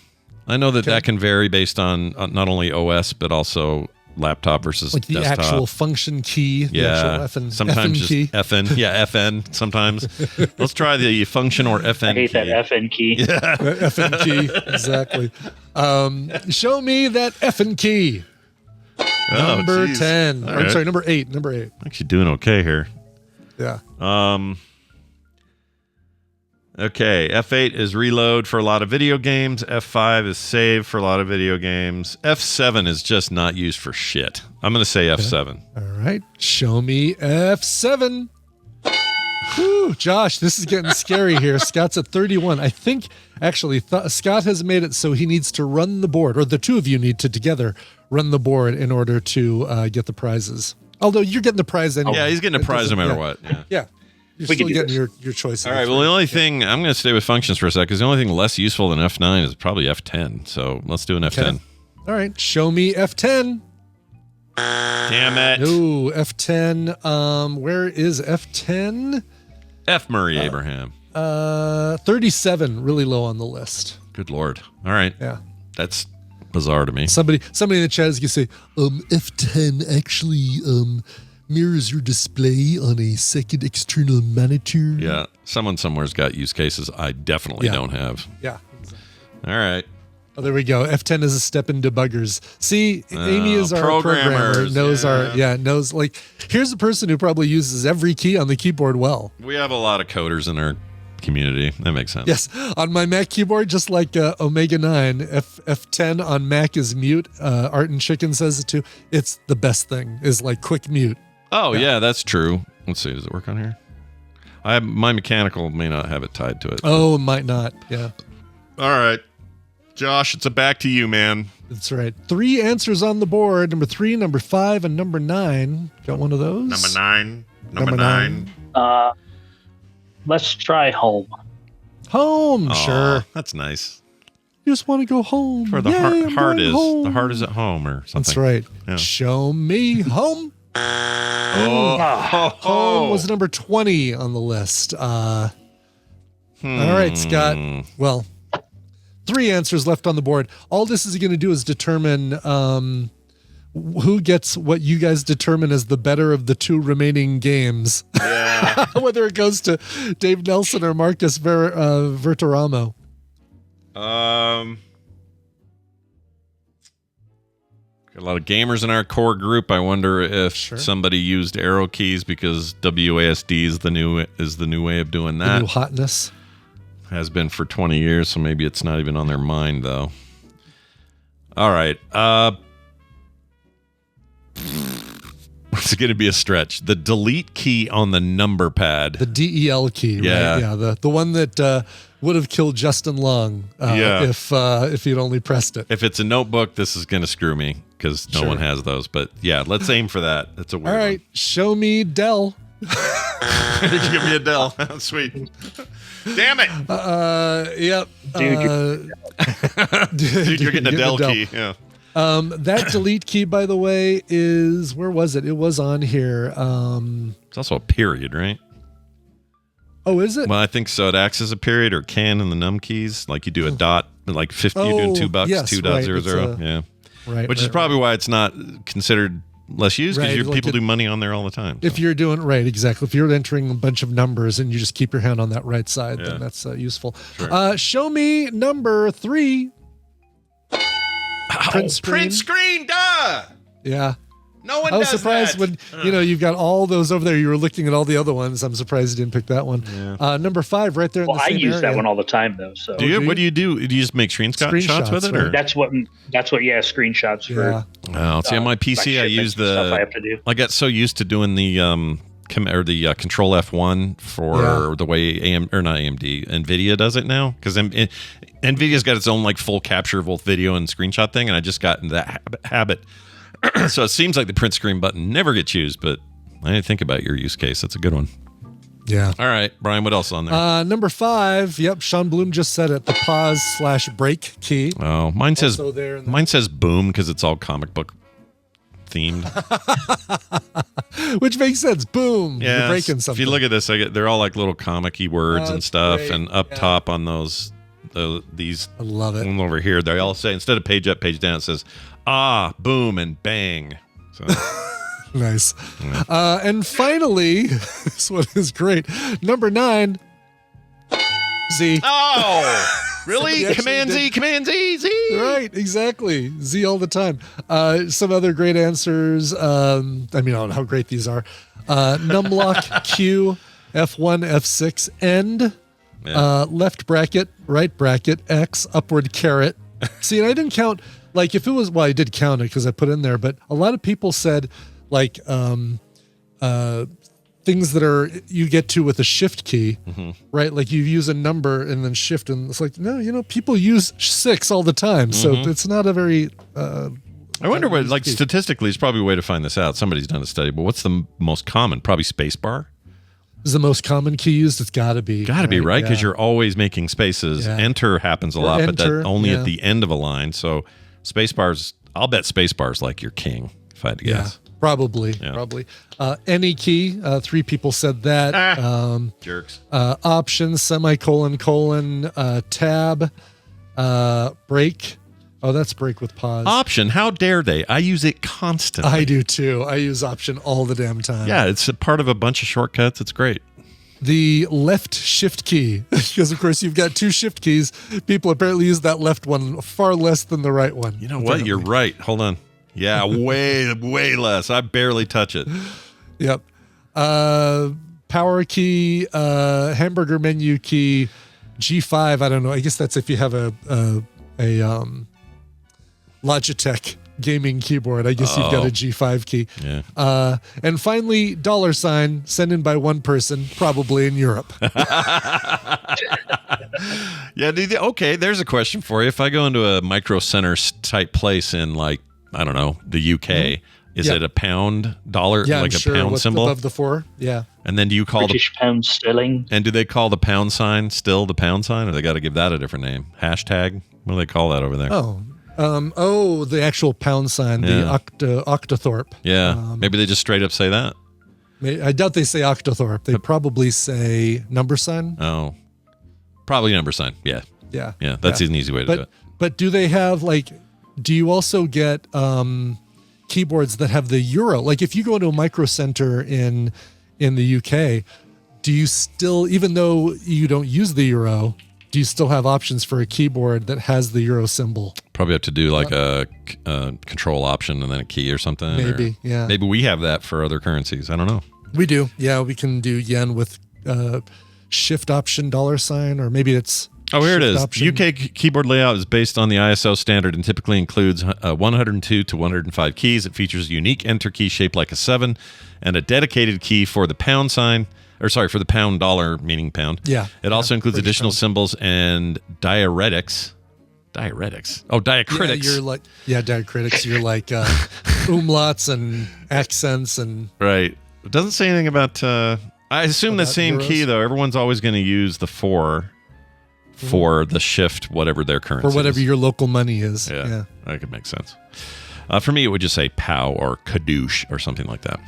I know that that can vary based on not only OS but also laptop versus Like the desktop. actual function key. The actual FN, sometimes FN just key. FN. Yeah, FN sometimes. Let's try the function or FN I hate key. that FN key. Yeah. FN key. Exactly. Show me that FN key. Number geez. 10. All I'm right. sorry, number 8. Number 8. Actually doing okay here. Yeah. Okay, F8 is reload for a lot of video games. F5 is save for a lot of video games. F7 is just not used for shit. I'm going to say F7. All right. Show me F7. Whew, Josh, this is getting scary here. Scott's at 31. I think, actually, Scott has made it so he needs to run the board, or the two of you need to together run the board in order to get the prizes. Although you're getting the prize anyway. Yeah, he's getting a It prize no doesn't- matter what. Yeah. Yeah. You're We can still do getting this. your choice. All right, well, the only thing, I'm going to stay with functions for a sec, because the only thing less useful than F9 is probably F10. So let's do an F10. All right. Show me F10. Damn it. No, F10. Where is F10? F. Murray Abraham. 37, really low on the list. Good Lord. All right. Yeah. That's bizarre to me. Somebody in the chat is gonna say, F10 actually mirrors your display on a second external monitor. Yeah. Someone somewhere's got use cases I definitely don't have. Yeah. All right. Oh, there we go. F10 is a step in debuggers. See, Amy is our programmer. programmers, Knows like, here's a person who probably uses every key on the keyboard well. We have a lot of coders in our community. That makes sense. Yes, on my Mac keyboard, just like Omega 9, F10 on Mac is mute. Art and Chicken says it too. It's the best thing, is like quick mute. Oh, yeah, that's true. Let's see. Does it work on here? My mechanical may not have it tied to it. Oh, it might not. Yeah, All right. Josh, it's back to you, man. that's right. 3 answers on the board. Number 3, number 5, and number 9. Got one of those? Number 9. Number 9. Let's try home. Home, Aw, sure. That's nice. You just want to go home. Where the Yay, I'm heart going is. home. The heart is at home or something. That's right. Yeah. Show me home. Oh. Home was number 20 on the list. All right, Scott. Well, 3 answers left on the board. All this is going to do is determine who gets what you guys determine as the better of the 2 remaining games. Yeah. Whether it goes to Dave Nelson or Marcus Verteramo. Got a lot of gamers in our core group. I wonder if Sure. somebody used arrow keys because WASD is the new way of doing The that. new hotness. Has been for 20 years, so maybe it's not even on their mind though. All right. It's going to be a stretch. The delete key on the number pad. The DEL key, Yeah. right? Yeah, the one that would have killed Justin Long if he'd only pressed it. If it's a notebook, this is going to screw me because no Sure. one has those. But yeah, let's aim for that. That's a weird All right, show me Dell. one. Give me a Dell. Sweet. Damn it. Yep. Dude, you're getting a Dell key. Yeah. That delete key, by the way, is, where was it? It was on here. It's also a period, right? Oh, is it? Well, I think so. It acts as a period or can in the num keys. Like you do a dot, like 50, you're doing $2, yes, 2.00. right. Yeah. Right. Which is probably why it's not considered less used because Right, like people do money on there all the time. If you're doing right, exactly. If you're entering a bunch of numbers and you just keep your hand on that right side, Yeah. then that's useful. Sure. Show me number 3. Print screen, duh! Yeah. No one I was does surprised that. when you've got all those over there. You were looking at all the other ones. I'm surprised you didn't pick that one. Yeah. Number 5, right there. Well, in the I same use that area. one all the time, though. So Do you? do What do you do? Do you just make screenshots with it? Screenshots, Or? that's what screenshots Yeah. for. Oh, see, on my like PC, I use shipments and stuff I have to do. I got so used to doing the Control F1 for the way not AMD, NVIDIA does it now because NVIDIA's got its own like full capture of both video and screenshot thing, and I just got into that habit. So it seems like the print screen button never gets used, but I didn't think about your use case. That's a good one. Yeah. All right, Brian, what else on there? Number 5. Yep. Sean Bloom just said it. The pause/break key. Oh, mine says Also there in the- mine says boom because it's all comic book themed. Which makes sense. Boom. Yeah, You're breaking something. If you look at this, they're all like little comic-y words and That's stuff, great. and up Yeah. top on these I love it. one over here, they all say instead of page up, page down, it says boom, and bang. So Nice. And finally, this one is great. Number 9. Z. oh, really? Somebody Command actually Z, Command Z, Z. Right, exactly. Z all the time. Some other great answers. I don't know how great these are. Numlock Q, F1, F6, end, Yeah. left bracket, right bracket, X, upward caret. See, and I didn't count, like if it was, well, I did count it because I put in there, but a lot of people said like things that are you get to with a shift key, right? Like you use a number and then shift, and it's like, no, people use 6 all the time. So it's not a very I wonder what, like statistically, it's probably a way to find this out. Somebody's done a study, but what's the most common? Probably spacebar. is the most common key used. It's got to be. Got to be right because Yeah. you're always making spaces. Yeah. Enter happens a Or lot, but enter, that only yeah. at the end of a line. So spacebars, I'll bet spacebars like your king. If I had to Yeah, guess. probably. Any key. 3 people said that. Jerks. Option, semicolon, colon, tab, break. Oh, that's break with pause. Option. How dare they? I use it constantly. I do too. I use option all the damn time. Yeah, it's a part of a bunch of shortcuts. It's great. The left shift key, because of course you've got 2 shift keys. People apparently use that left one far less than the right one. You know what? You're right. Hold on. Yeah, way less. I barely touch it. Yep. Power key, hamburger menu key, G5. I don't know. I guess that's if you have a Logitech gaming keyboard. I guess you've got a G5 key. Yeah. And finally, $, sent in by one person, probably in Europe. Yeah. Okay. There's a question for you. If I go into a micro center type place in like, I don't know, the UK, is Yeah. it a pound dollar, Yeah, like I'm a sure. pound What's symbol? above the 4? Yeah. And then do you call the British pound sterling. and do they call the pound sign still the pound sign, or they got to give that a different name? Hashtag. What do they call that over there? Oh, the actual pound sign, Yeah. the Octothorp. Yeah. Maybe they just straight up say that. I doubt they say Octothorp. They probably say number sign. Oh, probably number sign. Yeah. Yeah. Yeah. That's an easy way to do it. But do they have do you also get keyboards that have the euro? Like if you go into a micro center in the UK, do you still, even though you don't use the euro, do you still have options for a keyboard that has the euro symbol? Probably have to do like a control option and then a key or something. Maybe, yeah. Maybe we have that for other currencies. I don't know. We do. Yeah, we can do yen with shift option $, or maybe it's... Oh, here it is. Option. UK keyboard layout is based on the ISO standard and typically includes 102 to 105 keys. It features a unique enter key shaped like a 7 and a dedicated key for the pound sign, or sorry, for the pound dollar, meaning pound. Yeah. It also includes British additional pound. symbols and diacritics. Oh, diacritics. Yeah, you're like, diacritics. You're like umlauts and accents and... Right. It doesn't say anything about... I assume the About same euros? key, though. Everyone's always going to use the 4 for the shift, whatever their currency or whatever is. your local money is. Yeah, that could make sense. For me, it would just say POW or Kadoosh or something like that.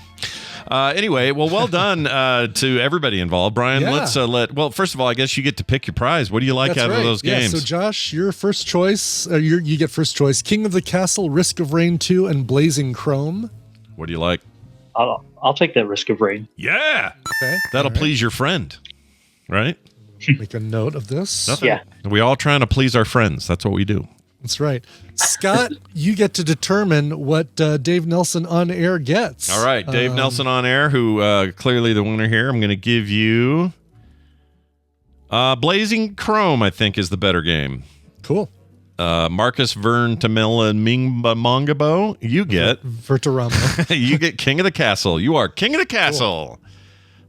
Anyway, well done to everybody involved. Brian, Yeah. let's well, first of all, I guess you get to pick your prize. What do you like That's out right. of those games? Yeah, so Josh, your first choice, you get first choice. King of the Castle, Risk of Rain 2, and Blazing Chrome. What do you like? I'll take that Risk of Rain. Yeah. Okay. That'll All right. please your friend, right? Make a note of this. Nothing. Yeah. We all trying to please our friends. That's what we do. That's right. Scott, you get to determine what Dave Nelson on air gets. All right, Dave Nelson on air, who clearly the winner here. I'm going to give you Blazing Chrome, I think, is the better game. Cool. Marcus Vern Tamila Mingba Mongabo, you get Verteramo. you get King of the Castle. You are King of the Castle.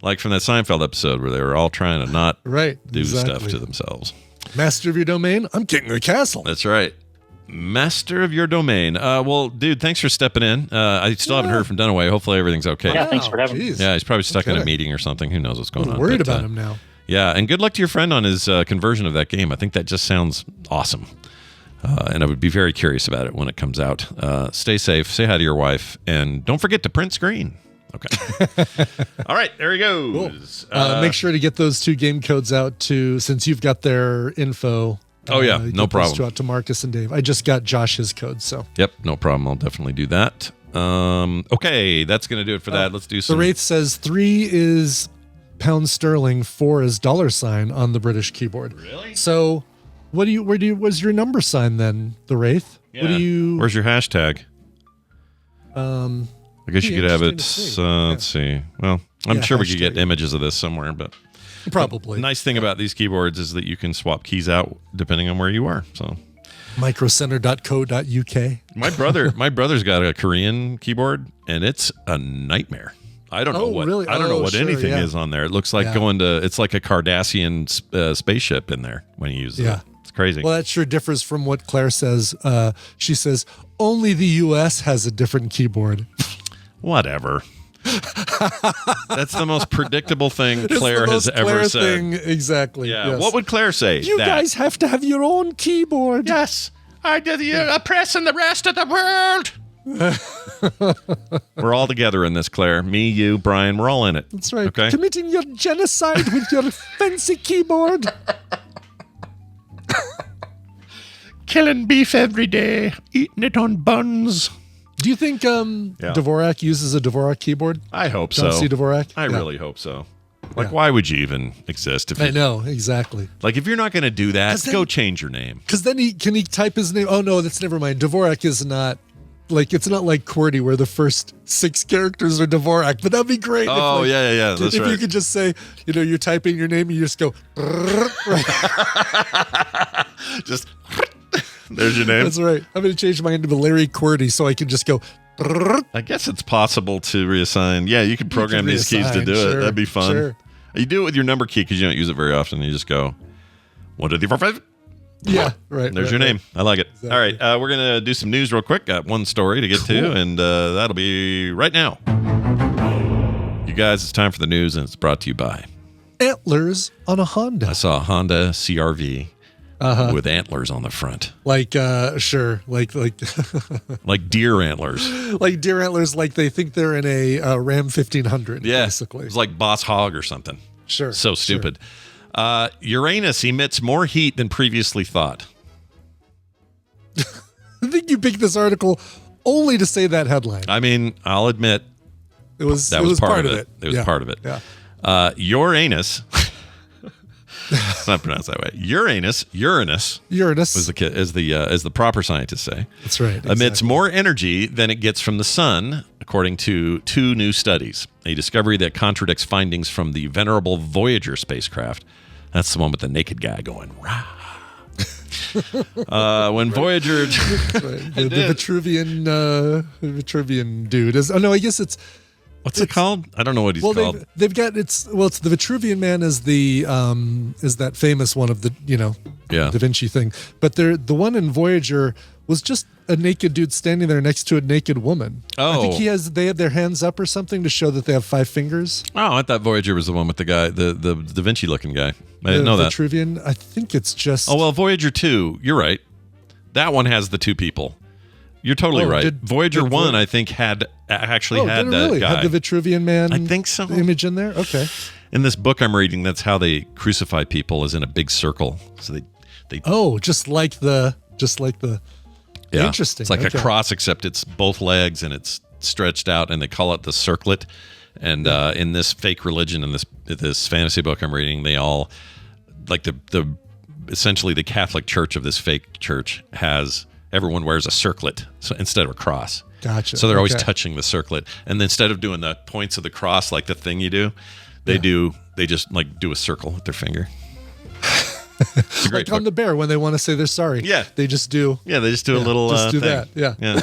Like from that Seinfeld episode where they were all trying to not Right. do exactly. stuff to themselves. Master of your domain, I'm King of the Castle. That's right. Master of your domain. Well, dude, thanks for stepping in. I still haven't heard from Dunaway. Hopefully everything's okay. Yeah, thanks for having me. Geez. Yeah, he's probably stuck in a Okay. meeting or something. Who knows what's going I'm on. worried But, about him now. Yeah, and good luck to your friend on his conversion of that game. I think that just sounds awesome. And I would be very curious about it when it comes out. Stay safe, say hi to your wife, and don't forget to print screen. Okay. All right, there he goes. Make sure to get those 2 game codes out to, since you've got their info. Oh, yeah, get no those problem. 2 out to Marcus and Dave. I just got Josh's code, so. Yep, no problem. I'll definitely do that. Okay, that's going to do it for that. Let's do The some... Wraith says 3 is pound sterling, 4 is $sign on the British keyboard. Really? So, where's your number sign then, the Wraith? Yeah. What do you? Where's your hashtag? I guess you be could have it. interesting to see. Let's see. Well, I'm Yeah, sure we could get hashtag. images of this somewhere, but Probably. nice thing about these keyboards is that you can swap keys out depending on where you are. So Microcenter.co.uk. my brother's got a Korean keyboard and it's a nightmare. I don't know Oh, what really? I don't know Oh, what sure, anything yeah. is on there. It looks like Yeah. it's like a Cardassian spaceship in there when you use it. Yeah. It's crazy. Well, that sure differs from what Claire says. She says only the U.S. has a different keyboard. Whatever. That's the most predictable thing Claire It's the has most ever Claire said. thing. Exactly. Yeah. yes. What would Claire say? you That. guys have to have your own keyboard? Yes. I did the oppressing the rest of the world. We're all together in this, Claire. Me, you, Brian, we're all in it. That's right. Okay. Committing your genocide with your fancy keyboard. Killing beef every day, eating it on buns. Do you think Dvorak uses a Dvorak keyboard? I hope John so. C. Dvorak? I Yeah. really hope so. Like, Yeah. why would you even exist? If I you, know, exactly. Like, if you're not going to do that, 'Cause then- go change your name. Because then can he type his name? Oh, no, that's never mind. Dvorak is not, like, it's not like QWERTY where the first 6 characters are Dvorak, but that'd be great. Oh, if, like, yeah. That's if right. you could just say, you're typing your name and you just go, right. Just there's your name. That's right. I'm going to change mine to Larry QWERTY so I can just go, I guess it's possible to reassign. Yeah, you could program these keys to do it. Sure, That'd be fun. sure. You do it with your number key because you don't use it very often. You just go 1, 2, 3, 4, 5. Yeah, right. There's right, your name. I like it. Exactly. All right, we're gonna do some news real quick. Got one story to get to, and that'll be right now. You guys, it's time for the news, and it's brought to you by. Antlers on a Honda. I saw a Honda CRV with antlers on the front, Like, sure. Like like deer antlers. like deer antlers, like they think they're in a Ram 1500, Yeah, basically. it's like Boss Hog or something. Sure. So stupid. Uranus emits more heat than previously thought. I think you picked this article only to say that headline. I mean, I'll admit It was that was part of it. it. It was Yeah. part of it. Yeah. Uranus It's not pronounced that way. Uranus was as the proper scientists say. That's right. Emits exactly. more energy than it gets from the sun, according to 2 new studies. A discovery that contradicts findings from the venerable Voyager spacecraft. That's the one with the naked guy going, rah. When Voyager... the Vitruvian dude is... Oh, no, I guess it's... What's it called? I don't know what he's called. They've got it's the Vitruvian Man is that famous one of the Da Vinci thing, but the one in Voyager was just a naked dude standing there next to a naked woman. Oh, I think they had their hands up or something to show that they have 5 fingers. Oh, I thought Voyager was the one with the guy, the Da Vinci looking guy. I didn't know that. Vitruvian. I think it's just. Oh well, Voyager 2. You're right. That one has the 2 people. You're totally right. Voyager 1, I think, had that really? guy. Had the Vitruvian Man I think so. image in there? Okay. In this book I'm reading, that's how they crucify people, is in a big circle. So they just like the Interesting. It's like a cross, except it's both legs and it's stretched out, and they call it the circlet. And in this fake religion, in this fantasy book I'm reading, they all, like the essentially the Catholic Church of this fake church has... Everyone wears a circlet instead of a cross. Gotcha. So they're always touching the circlet. And instead of doing the points of the cross like the thing you do, they just like do a circle with their finger. It's a great like on the bear when they want to say they're sorry. Yeah. They just do. Yeah, they just do a little just do thing. that. Yeah.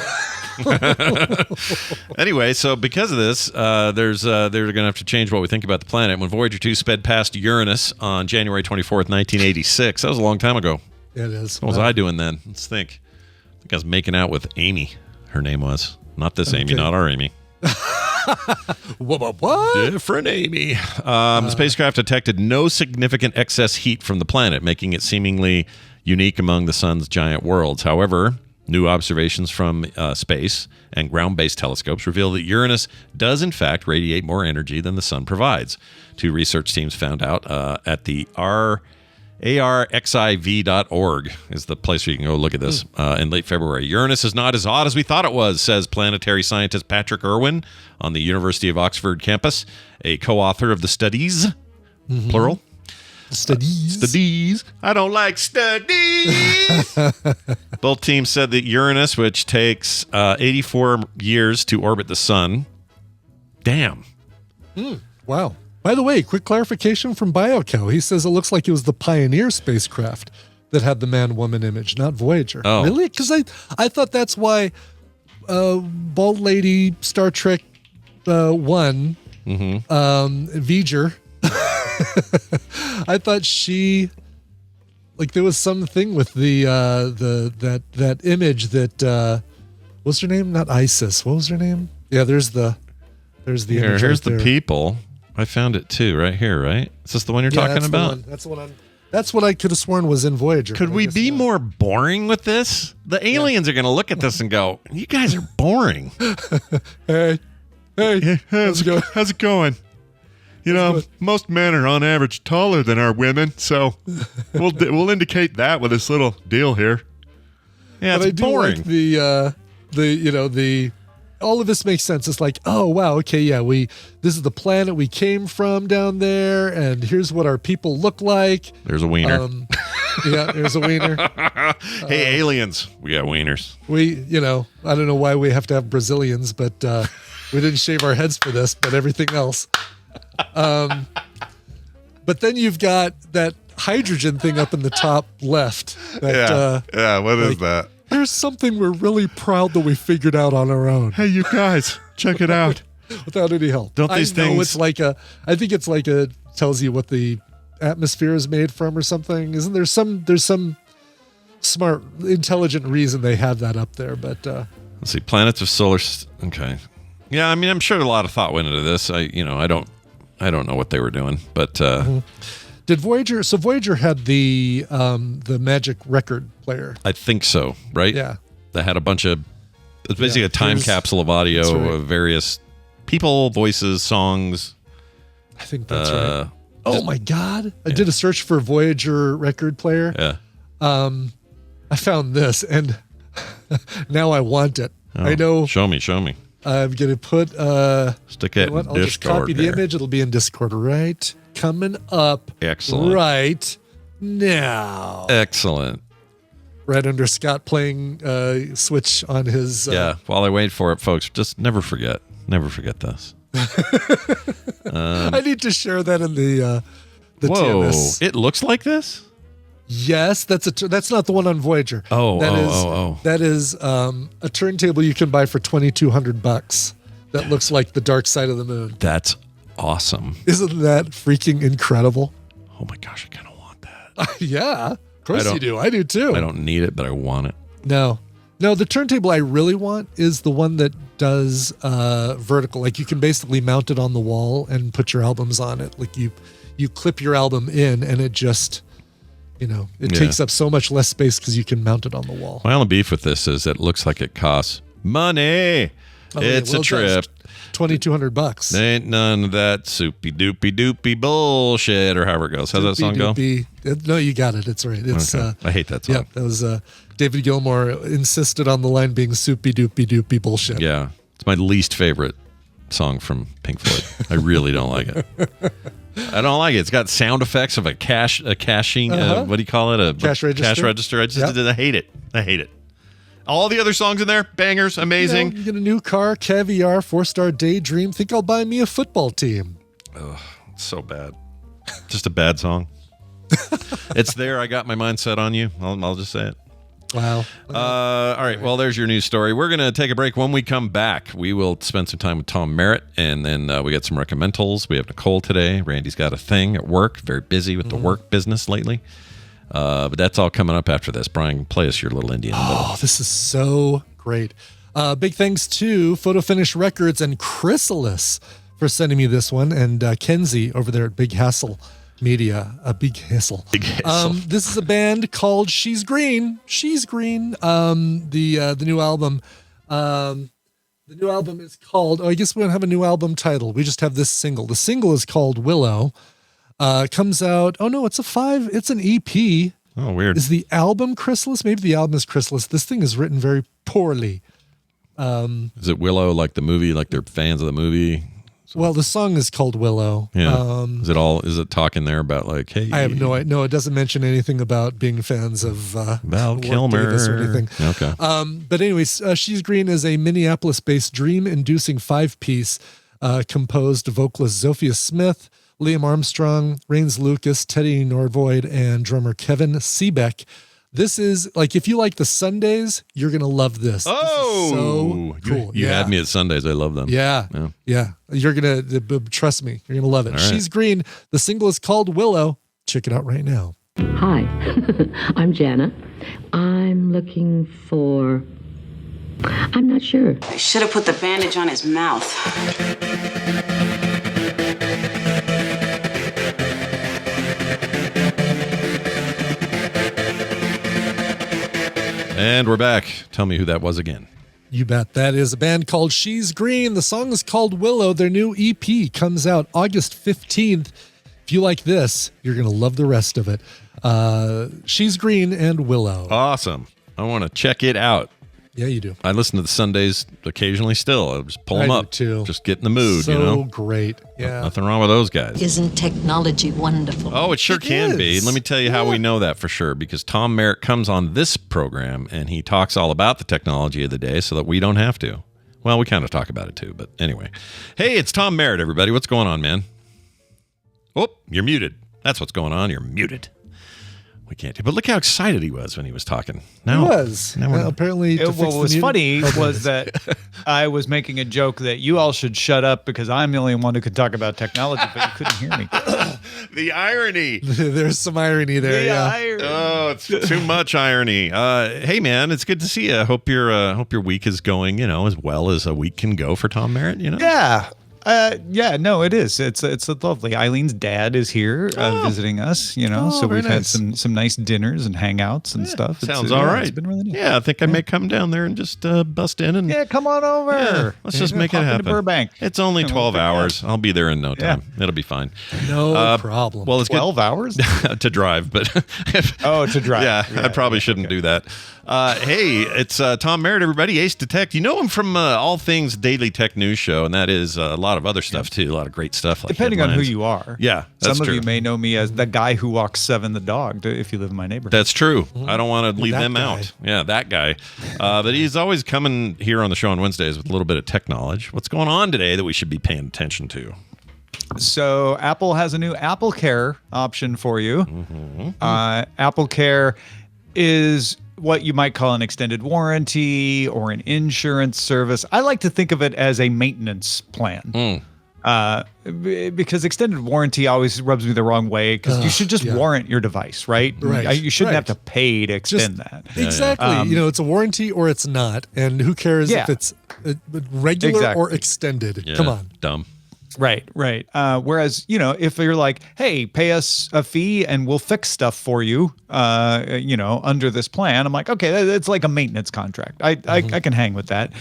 Anyway, so because of this, they're going to have to change what we think about the planet. When Voyager 2 sped past Uranus on January 24th, 1986, that was a long time ago. Yeah, it is. What was I doing then? Let's think. I think I was making out with Amy. Her name was. Not this Amy, not our Amy. What? Different Amy. The spacecraft detected no significant excess heat from the planet, making it seemingly unique among the sun's giant worlds. However, new observations from space and ground-based telescopes reveal that Uranus does, in fact, radiate more energy than the sun provides. 2 research teams found out at the arxiv.org is the place where you can go look at this in late February. Uranus is not as hot as we thought it was, says planetary scientist Patrick Irwin on the University of Oxford campus, a co-author of the studies, plural. Studies. I don't like studies. Both teams said that Uranus, which takes 84 years to orbit the sun. Damn. Wow. By the way, quick clarification from BioCow. He says it looks like it was the Pioneer spacecraft that had the man-woman image, not Voyager. Oh. Really? Because I thought that's why Bald Lady Star Trek 1, V'ger, I thought she, like there was something with that image that, what's her name? Not Isis. What was her name? Yeah, there's the image. Here's right the there. people. I found it too, right here, right? Is this the one you're talking that's about? The one. That's the one. That's what I could have sworn was in Voyager. Could we be more boring with this? The aliens are going to look at this and go, "You guys are boring." Hey, how's it going? You know, most men are on average taller than our women, so we'll indicate that with this little deal here. Yeah, but it's I do boring. like the all of this makes sense. It's like, oh wow, okay, yeah, this is the planet we came from down there, and here's what our people look like. There's a wiener. Yeah, there's a wiener. Hey, aliens, we got wieners. I don't know why we have to have Brazilians, but we didn't shave our heads for this, but everything else. But then you've got that hydrogen thing up in the top left. That, What is that? Here's something we're really proud that we figured out on our own. Hey, you guys, check it out. Without any help. Don't these things? I think it's like tells you what the atmosphere is made from or something. Isn't there there's some smart, intelligent reason they have that up there, but Let's see, planets of solar. Okay, yeah. I mean, I'm sure a lot of thought went into this. I don't know what they were doing, but did Voyager? So Voyager had the magic record player. I think so, right? Yeah, that had a bunch of. It's basically a time capsule of audio of various people, voices, songs. I think that's right. Oh my God! I did a search for Voyager record player. Yeah. I found this, and now I want it. Oh, I know. Show me. I'm gonna put stick it. I'll just copy the image. It'll be in Discord, right coming up Excellent. right now. Excellent. Right under Scott playing Switch on his... Yeah, while I wait for it, folks, just never forget. Never forget this. I need to share that in the Whoa, TMS. it looks like this? Yes, that's not the one on Voyager. That is a turntable you can buy for $2,200 that looks like the dark side of the moon. That's awesome. Isn't that freaking incredible? Oh my gosh, I kind of want that. Yeah, of course you do. I do too. I don't need it, but I want it. No, the turntable I really want is the one that does vertical. Like you can basically mount it on the wall and put your albums on it. Like you clip your album in and it just... it takes up so much less space because you can mount it on the wall. My only beef with this is it looks like it costs money. It's a trip. $2,200. Ain't none of that Soupy Doupy Bullshit or however it goes. How's that song go? No, you got it. It's right. It's okay. I hate that song. Yeah, that was David Gilmour insisted on the line being Soupy Doupy Bullshit. Yeah, it's my least favorite song from Pink Floyd. I really don't like it. I don't like it. It's got sound effects of a caching. What do you call it? A cash register. Cash register. I hate it. I hate it. All the other songs in there, bangers, amazing. You get a new car, caviar, 4-star daydream. Think I'll buy me a football team. Ugh, it's so bad. Just a bad song. It's there. I got my mind set on you. I'll just say it. Wow. All right. Well, there's your news story. We're going to take a break. When we come back, we will spend some time with Tom Merritt, and then we got some recommendals. We have Nicole today. Randy's got a thing at work. Very busy with the work business lately. But that's all coming up after this. Brian, play us your little indie in the middle. Oh, this is so great. Big thanks to Photo Finish Records and Chrysalis for sending me this one, and Kenzie over there at Big Hassle Media. Big Hassle. Big Hassle. This is a band called She's Green. She's Green. The new album. The new album is called. I guess we don't have a new album title. We just have this single. The single is called Willow. Comes out. Oh no, it's an EP. Oh, weird. Is the album Chrysalis? Maybe the album is Chrysalis. This thing is written very poorly. Is it Willow like the movie? Like they're fans of the movie? Well, the song is called Willow. Yeah. Is it talking there about like, hey? I have no idea. No, it doesn't mention anything about being fans of Val Kilmer or anything. Okay. But anyways, She's Green is a Minneapolis-based dream-inducing 5-piece composed vocalist Zophia Smith, Liam Armstrong, Rains Lucas, Teddy Norvoid, and drummer Kevin Seebeck. This is like, if you like the Sundays, you're going to love this. Oh, this is so cool. You had me at Sundays. I love them. Yeah. You're going to, trust me, you're going to love it. Right. She's Green. The single is called Willow. Check it out right now. Hi, I'm Jana. I'm looking for... I'm not sure. They should have put the bandage on his mouth. And we're back. Tell me who that was again. You bet. That is a band called She's Green. The song is called Willow. Their new EP comes out August 15th. If you like this, you're going to love the rest of it. She's Green and Willow. Awesome. I want to check it out. Yeah, you do. I listen to the Sundays occasionally still. I just pull them up. Too. Just get in the mood, So great. Yeah. Nothing wrong with those guys. Isn't technology wonderful? Oh, it sure can be. Let me tell you how we know that for sure, because Tom Merritt comes on this program and he talks all about the technology of the day so that we don't have to. Well, we kind of talk about it too, but anyway. Hey, it's Tom Merritt, everybody. What's going on, man? Oh, you're muted. That's what's going on. You're muted. We can't do. But look how excited he was when he was talking. He was. Apparently, what was funny was that I was making a joke that you all should shut up because I'm the only one who could talk about technology, but you couldn't hear me. The irony. There's some irony there. Irony. Oh, it's too much irony. Hey, man, it's good to see you. Hope your week is going, as well as a week can go for Tom Merritt. Yeah. No, it is. It's lovely. Eileen's dad is here visiting us, so we've had some nice dinners and hangouts and stuff. Sounds all right. It's been really neat. Yeah, I think I may come down there and just bust in and come on over. Yeah, let's just make it happen. Burbank. It's only 12 hours. I'll be there in no time. It'll be fine. No problem. Well, it's 12 hours to drive, but to drive. Yeah, I probably shouldn't do that. Hey, it's Tom Merritt, everybody. Ace Detect. You know him from All Things Daily Tech News Show, and that is a lot of other stuff, too. A lot of great stuff. Like Depending headlines. on who you are. Yeah, that's Some true. of you may know me as the guy who walks Seven the dog if you live in my neighborhood. That's true. I don't want to leave That them guy. out. Yeah, that guy. But he's always coming here on the show on Wednesdays with a little bit of tech knowledge. What's going on today that we should be paying attention to? So Apple has a new Apple Care option for you. Apple Care is what you might call an extended warranty or an insurance service. I like to think of it as a maintenance plan. Because extended warranty always rubs me the wrong way because you should just warrant your device, right? Right. You shouldn't have to pay to extend that. Exactly. It's a warranty or it's not. And who cares if it's regular or extended? Yeah, Come on. Dumb. Right. Whereas, if you're like, hey, pay us a fee and we'll fix stuff for you, under this plan, I'm like, okay, it's like a maintenance contract. I can hang with that.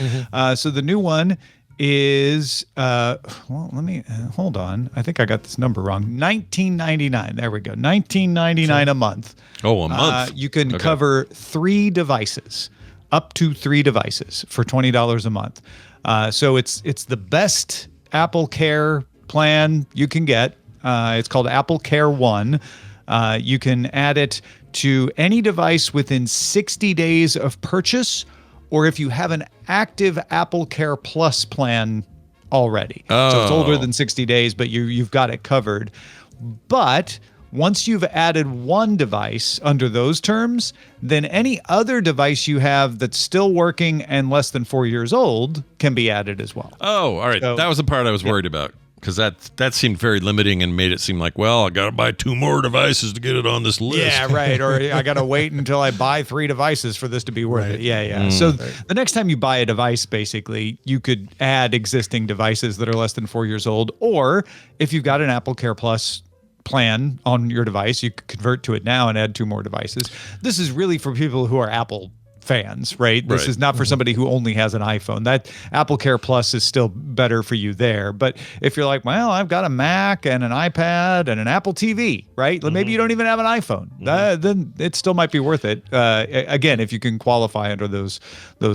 So the new one is, let me hold on. I think I got this number wrong. $19.99. There we go. $19.99 a month. Oh, a month. You can cover 3 devices, up to 3 devices for $20 a month. So it's the best Apple Care plan you can get. It's called Apple Care One. You can add it to any device within 60 days of purchase, or if you have an active Apple Care Plus plan already. So it's older than 60 days, but you've got it covered. But once you've added one device under those terms, then any other device you have that's still working and less than 4 years old can be added as well. Oh, all right. So, that was the part I was worried about because that seemed very limiting and made it seem like, well, I got to buy 2 more devices to get it on this list. Yeah, right. Or I got to wait until I buy 3 devices for this to be worth it. Yeah. So the next time you buy a device, basically, you could add existing devices that are less than 4 years old. Or if you've got an Apple Care Plus plan on your device, you could convert to it now and add 2 more devices. This is really for people who are Apple fans, right? This is not for somebody who only has an iPhone. That Apple Care Plus is still better for you there. But if you're like, well, I've got a Mac and an iPad and an Apple TV, right? Maybe you don't even have an iPhone. Then it still might be worth it. Again, if you can qualify under those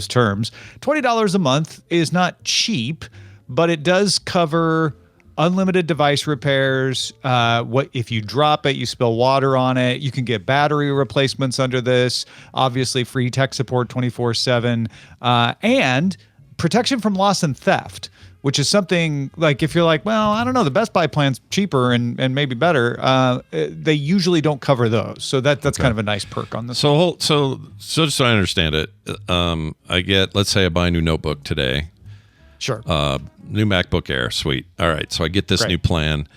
terms. $20 a month is not cheap, but it does cover unlimited device repairs. What if you drop it, you spill water on it, you can get battery replacements under this, obviously free tech support 24/7, and protection from loss and theft, which is something like if you're like, well, I don't know, the Best Buy plan's cheaper and maybe better, they usually don't cover those. So that's kind of a nice perk on this. So just so I understand it, I get, let's say I buy a new notebook today. Sure. New MacBook Air, sweet. All right, so I get this new plan.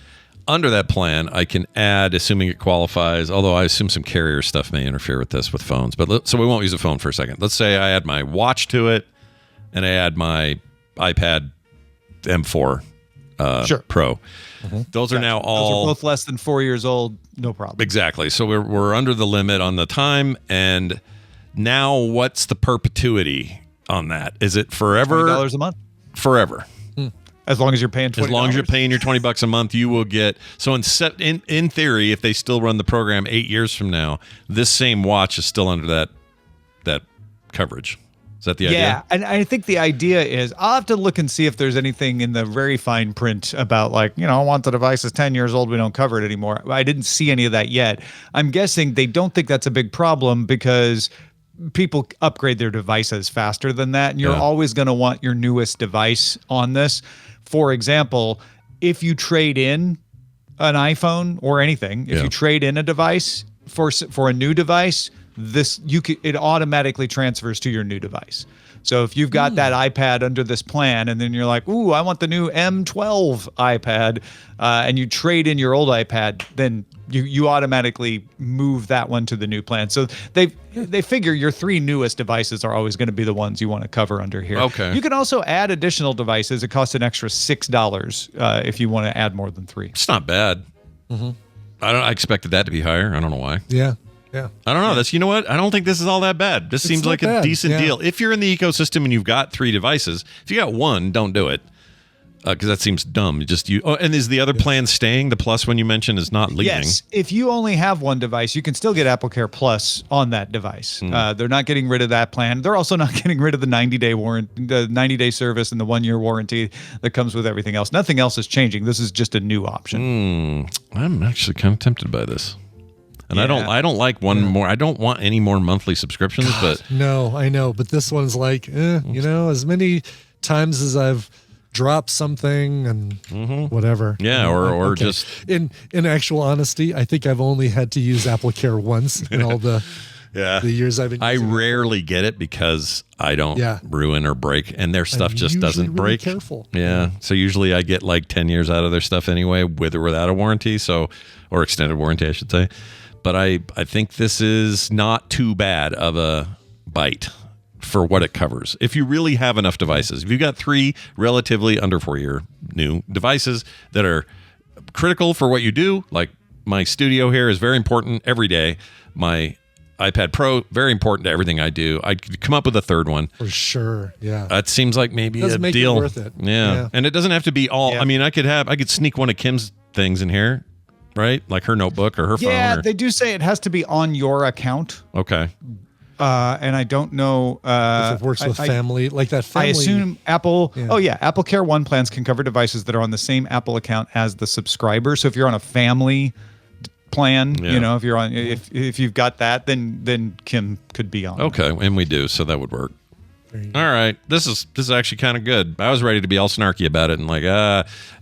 Under that plan, I can add, assuming it qualifies, although I assume some carrier stuff may interfere with this with phones. But so we won't use a phone for a second. Let's say I add my watch to it, and I add my iPad M4 Pro. Those are now all... Those are both less than 4 years old, no problem. Exactly. So we're under the limit on the time, and now what's the perpetuity on that? Is it forever? $20 a month. Forever. As long as you're paying $20. As long as you're paying your $20 a month, you will get. So in theory, if they still run the program 8 years from now, this same watch is still under that coverage. Is that the idea? Yeah, and I think the idea is I'll have to look and see if there's anything in the very fine print about once the device is 10 years old, we don't cover it anymore. I didn't see any of that yet. I'm guessing they don't think that's a big problem because people upgrade their devices faster than that, and you're always going to want your newest device on this. For example, if you trade in an iPhone or anything, if you trade in a device for a new device, it automatically transfers to your new device. So if you've got that iPad under this plan, and then you're like, ooh, I want the new M12 iPad, and you trade in your old iPad, then you automatically move that one to the new plan. So they figure your 3 newest devices are always going to be the ones you want to cover under here. Okay. You can also add additional devices. It costs an extra $6 if you want to add more than 3. It's not bad. I expected that to be higher. I don't know why. Yeah. I don't know. That's, you know what? I don't think this is all that bad. This seems like a decent deal. If you're in the ecosystem and you've got 3 devices, if you got one, don't do it. Because that seems dumb. And is the other plan staying? The plus one you mentioned is not leaving. Yes. If you only have one device, you can still get AppleCare Plus on that device. They're not getting rid of that plan. They're also not getting rid of the 90-day warranty, the 90-day service, and the 1-year warranty that comes with everything else. Nothing else is changing. This is just a new option. I'm actually kind of tempted by this. And I don't like one more. I don't want any more monthly subscriptions. But no, I know. But this one's like, as many times as I've dropped something and whatever. Yeah, or just in actual honesty, I think I've only had to use AppleCare once in all the years I've been using rarely get it because I don't ruin or break, and their stuff just doesn't break. Careful. Yeah. So usually I get like 10 years out of their stuff anyway, with or without a warranty, or extended warranty, I should say. But I think this is not too bad of a bite for what it covers. If you really have enough devices, if you've got 3 relatively under 4-year new devices that are critical for what you do, like my studio here is very important every day. My iPad Pro, very important to everything I do. I'd come up with a third one. For sure, yeah. That seems like maybe a make deal. It worth it. Yeah. And it doesn't have to be all. Yeah. I mean, I could sneak one of Kim's things in here, right? Like her notebook or her phone. Yeah, they do say it has to be on your account. Okay. And I don't know if it works with family, like that family. I assume Apple. Yeah. Oh yeah, AppleCare One plans can cover devices that are on the same Apple account as the subscriber. So if you're on a family plan, if you're on, if you've got that, then Kim could be on. Okay, and we do, so that would work. All right, this is actually kind of good. I was ready to be all snarky about it and like,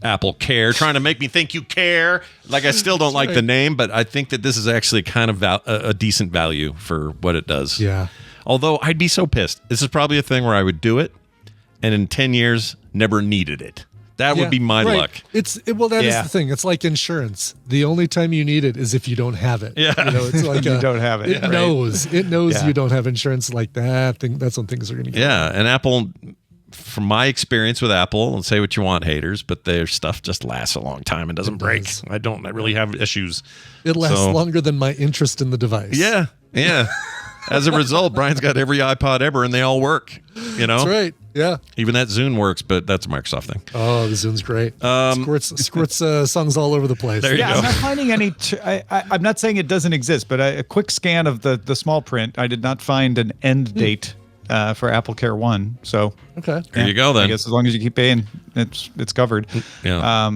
Apple Care, trying to make me think you care. Like, I still don't like the name, but I think that this is actually kind of a decent value for what it does. Yeah. Although I'd be so pissed. This is probably a thing where I would do it, and in 10 years, never needed it. That would be my luck. That is the thing. It's like insurance. The only time you need it is if you don't have it. Yeah. It's like you don't have it. It knows. It knows you don't have insurance like that. That's when things are going to get. Yeah, and Apple, from my experience with Apple, and say what you want, haters, but their stuff just lasts a long time and doesn't break. I really have issues. It lasts longer than my interest in the device. Yeah. As a result, Brian's got every iPod ever, and they all work. That's right. Yeah. Even that Zune works, but that's a Microsoft thing. Oh, the Zune's great. Squirts songs all over the place. There you go. I'm not finding any. I'm not saying it doesn't exist, but a quick scan of the small print, I did not find an end date for AppleCare One. So there you go. Then I guess as long as you keep paying, it's covered. Yeah.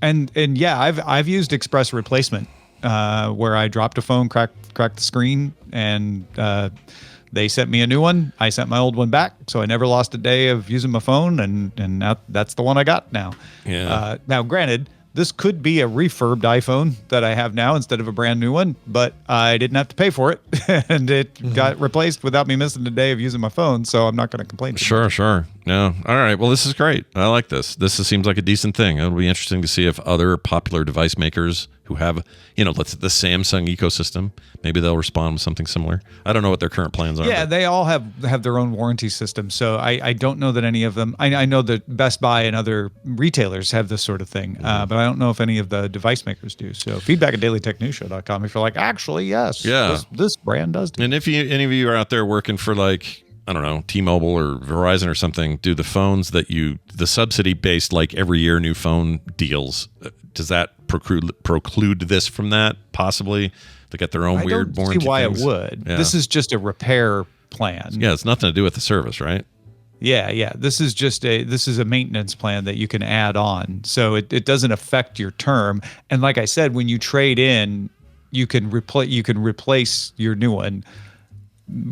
And I've used Express Replacement where I dropped a phone, cracked the screen, and they sent me a new one. I sent my old one back, so I never lost a day of using my phone, and now that's the one I got now. Yeah. Now, granted, this could be a refurbed iPhone that I have now instead of a brand new one, but I didn't have to pay for it, and it got replaced without me missing a day of using my phone, so I'm not going to complain. Sure. No. All right. Well, this is great. I like this. This seems like a decent thing. It'll be interesting to see if other popular device makers who have, the Samsung ecosystem, maybe they'll respond with something similar. I don't know what their current plans are. Yeah, they all have their own warranty system. So I don't know that any of them, I know that Best Buy and other retailers have this sort of thing, but I don't know if any of the device makers do. So feedback at dailytechnewsshow.com if you're like, actually, yes, this brand does do. And if any of you are out there working for like, I don't know, T-Mobile or Verizon or something, do the phones that the subsidy-based, like every year new phone deals, does that preclude this from that, possibly? They got their own weird warranty. I don't see why things. It would. Yeah. This is just a repair plan. Yeah, it's nothing to do with the service, right? Yeah. This is a maintenance plan that you can add on. So it doesn't affect your term. And like I said, when you trade in, you can replace your new one.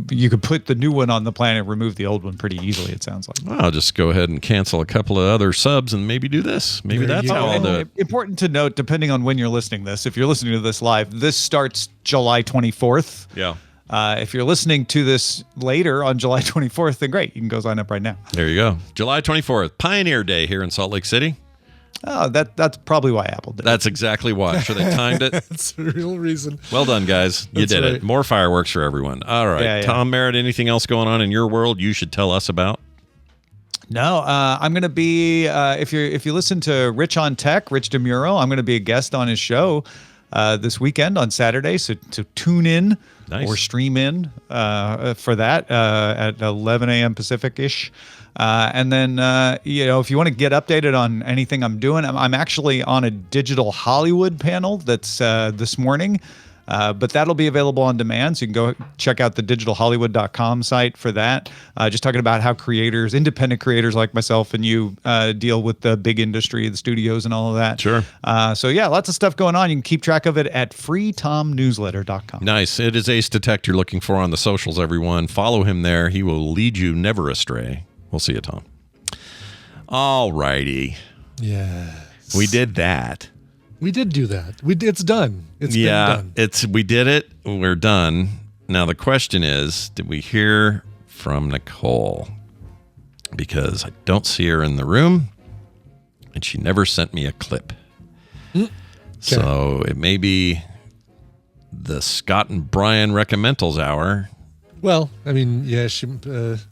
You could put the new one on the plan and remove the old one pretty easily, it sounds like. Well, I'll just go ahead and cancel a couple of other subs and maybe do this. Maybe that's how I'll do it. Important to note, depending on when you're listening to this, if you're listening to this live, this starts July 24th. Yeah. If you're listening to this later on July 24th, then great. You can go sign up right now. There you go. July 24th, Pioneer Day here in Salt Lake City. Oh, that's probably why Apple did it. That's exactly why. Sure, they timed it. That's the real reason. Well done, guys. You did it. More fireworks for everyone. All right. Yeah. Tom Merritt, anything else going on in your world you should tell us about? No, I'm going to be, if you listen to Rich on Tech, Rich DeMuro, I'm going to be a guest on his show this weekend on Saturday. So tune in Nice. or stream in for that at 11 a.m. Pacific-ish. And then, if you want to get updated on anything I'm doing, I'm actually on a Digital Hollywood panel that's this morning. But that'll be available on demand. So you can go check out the digitalhollywood.com site for that. Just talking about how creators, independent creators like myself and you, deal with the big industry, the studios and all of that. Sure. So yeah, lots of stuff going on. You can keep track of it at freetomnewsletter.com. Nice. It is Ace Detect you're looking for on the socials, everyone. Follow him there. He will lead you never astray. We'll see you, Tom. All righty. Yeah. We did that. We did do that. It's done. It's been done. We did it. We're done. Now the question is, did we hear from Nicole? Because I don't see her in the room, and she never sent me a clip. Okay. So it may be the Scott and Brian recommendals hour. Well, I mean, yeah, she. It's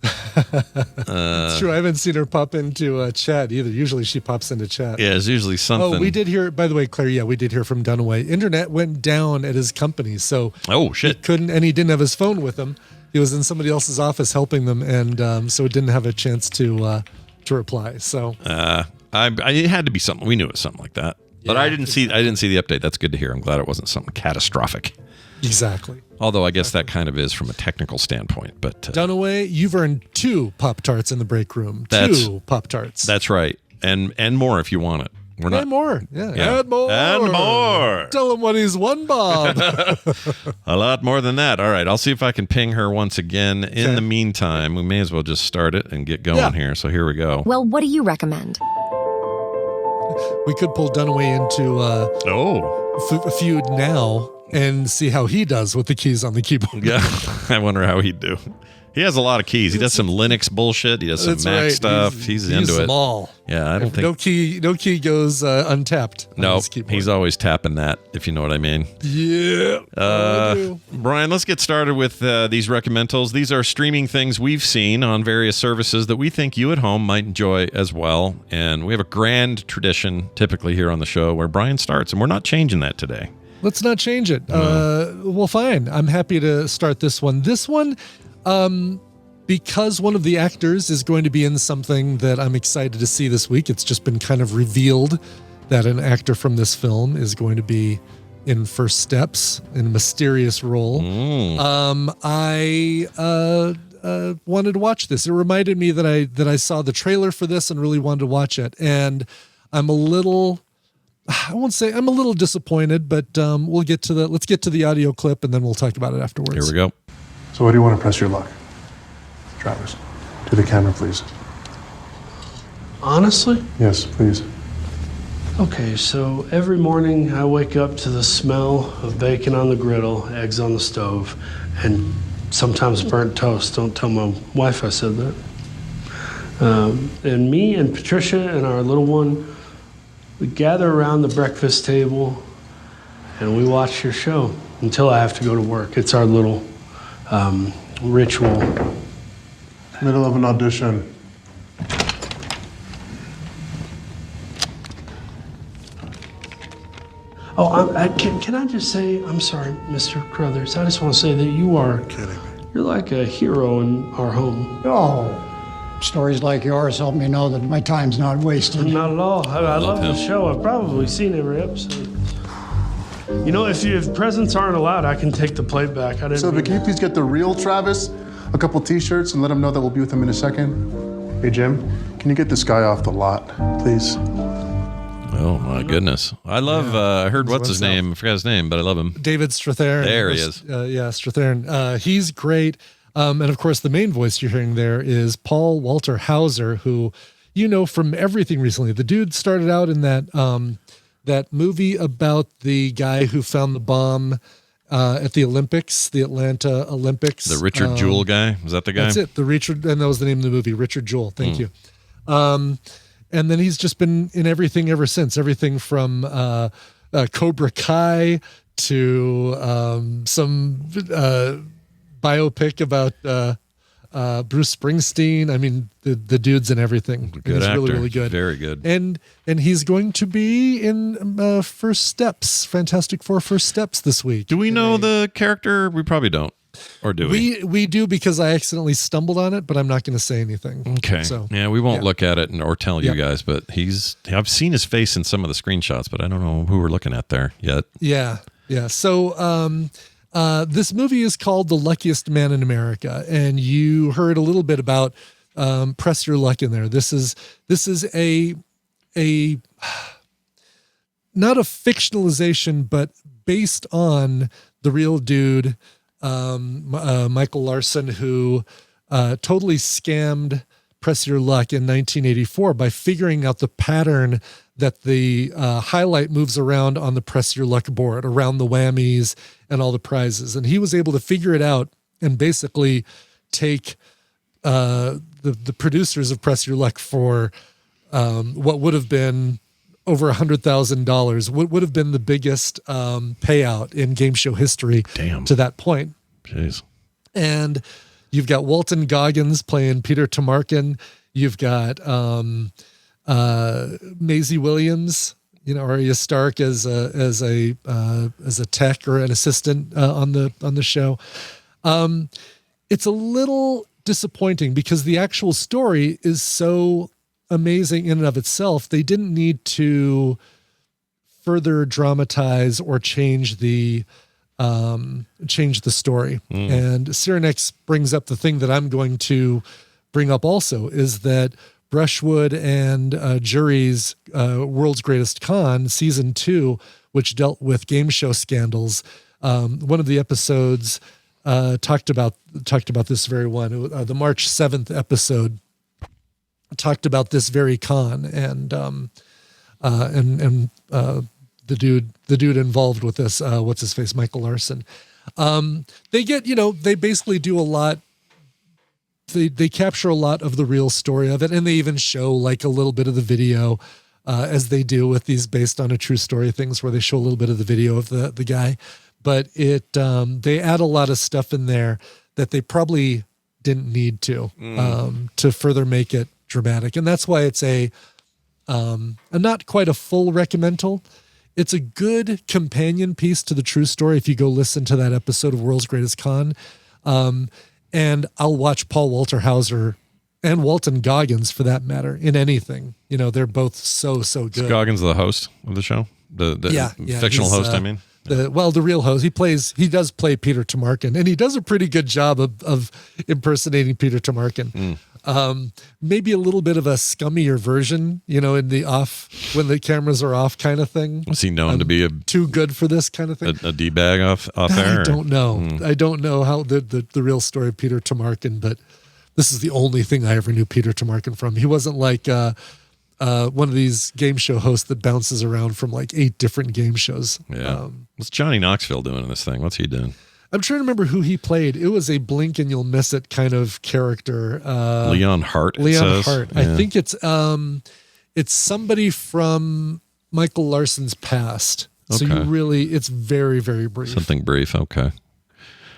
true. I haven't seen her pop into chat either. Usually she pops into chat. Yeah, it's usually something. Oh, we did hear, by the way, Claire, yeah, we did hear from Dunaway. Internet went down at his company, so oh shit, he couldn't, and he didn't have his phone with him. He was in somebody else's office helping them, and so it didn't have a chance to reply. So it had to be something. We knew it was something like that, but I didn't see the update. That's good to hear. I'm glad it wasn't something catastrophic. Exactly. Although I guess that kind of is from a technical standpoint. But Dunaway, you've earned 2 Pop-Tarts in the break room. 2 Pop-Tarts. That's right. And more if you want it. We're not. And more. Yeah. And more. Tell him what he's won, Bob. A lot more than that. All right. I'll see if I can ping her once again. In the meantime, we may as well just start it and get going here. So here we go. Well, what do you recommend? We could pull Dunaway into a feud now and see how he does with the keys on the keyboard. Yeah, I wonder how he'd do. He has a lot of keys. He does some Linux bullshit. He does some Mac stuff. He's into it. All. Yeah, I don't think no key goes untapped. No, he's always tapping that, if you know what I mean. Yeah. Brian, let's get started with these recommendals. These are streaming things we've seen on various services that we think you at home might enjoy as well. And we have a grand tradition typically here on the show where Brian starts, and we're not changing that today. Let's not change it. Well, fine. I'm happy to start this one. This one, because one of the actors is going to be in something that I'm excited to see this week. It's just been kind of revealed that an actor from this film is going to be in First Steps in a mysterious role. I wanted to watch this. It reminded me that I saw the trailer for this and really wanted to watch it. And I'm a little... I won't say I'm a little disappointed, but let's get to the audio clip and then we'll talk about it afterwards. Here we go. So where do you want to press your luck? Travis, to the camera, please. Honestly? Yes, please. Okay, so every morning I wake up to the smell of bacon on the griddle, eggs on the stove, and sometimes burnt toast. Don't tell my wife I said that. And me and Patricia and our little one, we gather around the breakfast table and we watch your show until I have to go to work. It's our little ritual. Middle of an audition. Oh, can I just say, I'm sorry, Mr. Crothers. I just want to say that you're like a hero in our home. Oh. Stories like yours help me know that my time's not wasted. Not at all. I love the show. I've probably seen every episode. You know, if presents aren't allowed, I can take the plate back. Sylvia, can you please get the real Travis a couple T-shirts and let him know that we'll be with him in a second? Hey, Jim, can you get this guy off the lot, please? Oh, my goodness. I love, I heard what's his name? I forgot his name, but I love him. David Strathairn. There he is. Strathairn. He's great. And of course, the main voice you're hearing there is Paul Walter Hauser, who you know from everything recently. The dude started out in that movie about the guy who found the bomb at the Olympics, the Atlanta Olympics. The Richard Jewell guy? Was that the guy? That's it. And that was the name of the movie, Richard Jewell. Thank you. And then he's just been in everything ever since. Everything from Cobra Kai to some biopic about Bruce Springsteen. I mean, the dude's in everything. Good he's actor. really, really good. Very good. And he's going to be in First Steps, Fantastic Four First Steps this week. Do we know the character? We probably don't. Or do we? We do, because I accidentally stumbled on it, but I'm not going to say anything. Okay. So yeah, we won't look at it or tell you guys, but I've seen his face in some of the screenshots, but I don't know who we're looking at there yet. Yeah. Yeah. So this movie is called The Luckiest Man in America, and you heard a little bit about Press Your Luck in there. This is a not a fictionalization, but based on the real dude, Michael Larson, who totally scammed Press Your Luck in 1984 by figuring out the pattern that the highlight moves around on the Press Your Luck board, around the whammies and all the prizes. And he was able to figure it out and basically take the producers of Press Your Luck for what would have been over $100,000, what would have been the biggest payout in game show history to that point. Jeez. And you've got Walton Goggins playing Peter Tamarkin. You've got Maisie Williams, Arya Stark as a tech or an assistant on the show. It's a little disappointing because the actual story is so amazing in and of itself. They didn't need to further dramatize or change the story. And Cyrenex brings up the thing that I'm going to bring up also, is that Brushwood and Jury's World's Greatest Con season 2, which dealt with game show scandals, one of the episodes talked about this very one. The March 7th episode talked about this very con, and the dude involved with this, what's his face, Michael Larson. They get, they basically do a lot. They capture a lot of the real story of it, and they even show like a little bit of the video, as they do with these based on a true story things, where they show a little bit of the video of the guy. But they add a lot of stuff in there that they probably didn't need to further make it dramatic. And that's why it's a not quite a full recommendal. It's a good companion piece to the true story if you go listen to that episode of World's Greatest Con. And I'll watch Paul Walter Hauser and Walton Goggins, for that matter, in anything. They're both so good. Is Goggins the host of the show? The fictional host, I mean? The real host. He does play Peter Tamarkin, and he does a pretty good job of impersonating Peter Tamarkin. Maybe a little bit of a scummier version, in the off, when the cameras are off kind of thing. Was he known to be too good for this kind of thing? A D-bag off air? I don't know. I don't know how the real story of Peter Tamarkin, but this is the only thing I ever knew Peter Tamarkin from. He wasn't like one of these game show hosts that bounces around from like 8 different game shows. Yeah. What's Johnny Knoxville doing in this thing? What's he doing? I'm trying to remember who he played. It was a blink and you'll miss it kind of character. Leon Hart. Leon Hart. Yeah. I think it's somebody from Michael Larson's past. Okay. So it's very, very brief. Something brief. Okay.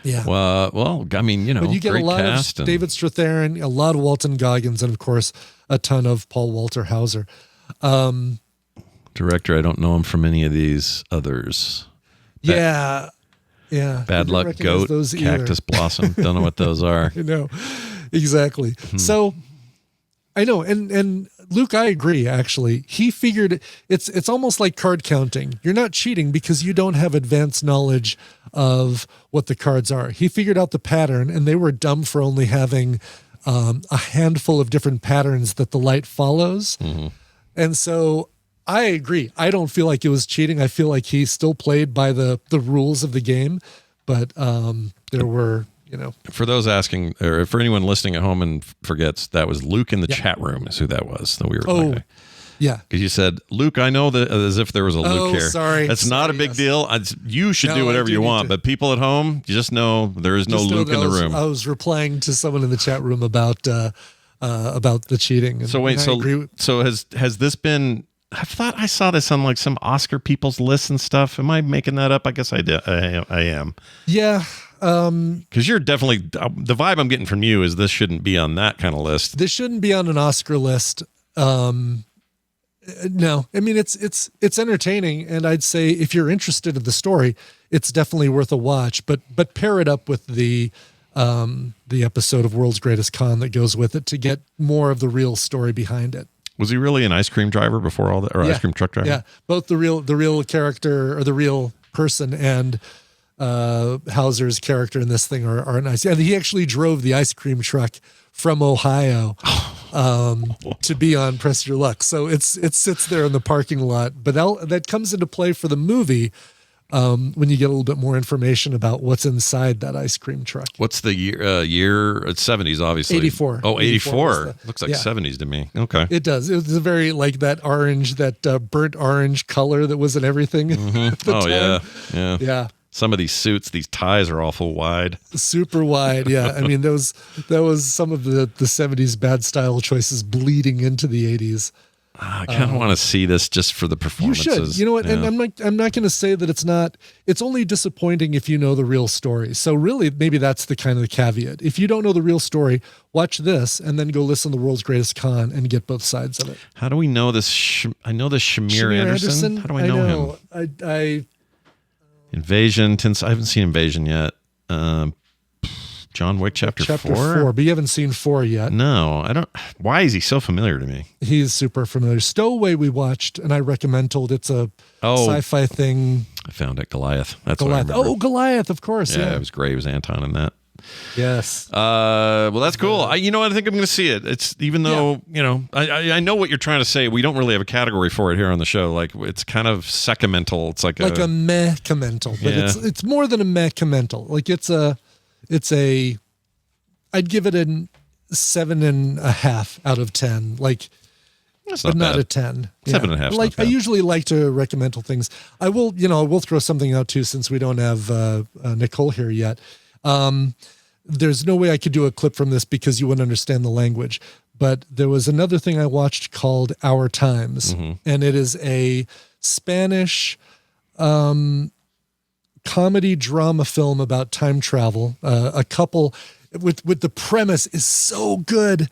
Yeah. Well, I mean, but you get a lot of David Strathairn, a lot of Walton Goggins, and of course a ton of Paul Walter Hauser. Director, I don't know him from any of these others. Yeah. Bad Luck Goat, Cactus Blossom. Don't know what those are. I know. Exactly. So I know. And Luke, I agree, actually. He figured it's almost like card counting. You're not cheating because you don't have advanced knowledge of what the cards are. He figured out the pattern, and they were dumb for only having a handful of different patterns that the light follows. And so I agree. I don't feel like it was cheating. I feel like he still played by the rules of the game, but there were, For those asking, or for anyone listening at home and forgets, that was Luke in the chat room is who that was that we were talking about. Yeah. Because you said, Luke, I know that, as if there was a Luke here. Sorry. That's not a big deal. You should do whatever you want, but people at home, you just know there is no Luke in the room. I was replying to someone in the chat room about the cheating. So wait, so has this been... I thought I saw this on like some Oscar people's lists and stuff. Am I making that up? I guess I did. I am. Yeah, Because you're definitely the vibe I'm getting from you is this shouldn't be on that kind of list. This shouldn't be on an Oscar list. No, I mean it's entertaining, and I'd say if you're interested in the story, it's definitely worth a watch. But pair it up with the episode of World's Greatest Con that goes with it to get more of the real story behind it. Was he really an ice cream driver before all that, or ice cream truck driver? Yeah, both the real character or the real person and Hauser's character in this thing are nice. And he actually drove the ice cream truck from Ohio to be on Press Your Luck. So it sits there in the parking lot. But that comes into play for the movie when you get a little bit more information about what's inside that ice cream truck. What's the year? It's 70s, obviously. 84. Oh, 84. 84 Looks like 70s to me. Okay. It does. It was a very like that orange, that burnt orange color that was in everything. At the time. Yeah. Some of these suits, these ties are awful wide. Super wide, yeah. I mean, that was some of the 70s bad style choices bleeding into the 80s. I kind of want to see this just for the performances. You should. You know what? Yeah. And I'm not going to say that it's not. It's only disappointing if you know the real story. So really, maybe that's the kind of the caveat. If you don't know the real story, watch this and then go listen to The World's Greatest Con and get both sides of it. How do we know this? I know this Shamir Anderson. How do I know him? I Invasion. I haven't seen Invasion yet. John Wick Chapter 4? But you haven't seen 4 yet. No, I don't. Why is he so familiar to me? He's super familiar. Stowaway we watched, and I recommended. It's a sci-fi thing. I found it. Goliath. That's Goliath. what I remember. Goliath, of course. Yeah, it was great. It was Anton in that. Yes. Well, that's cool. You know what? I think I'm going to see it. It's even though, I know what you're trying to say. We don't really have a category for it here on the show. Like it's kind of secamental. It's like a meh-comental, but it's more than a meh-comental. Like it's I'd give it a 7.5 out of 10. Like, that's but not bad. a 10. 7.5. Like I usually like to recommendal things. I will throw something out too, since we don't have Nicole here yet. There's no way I could do a clip from this because you wouldn't understand the language. But there was another thing I watched called Our Times, and it is a Spanish comedy drama film about time travel. A couple with the premise is so good,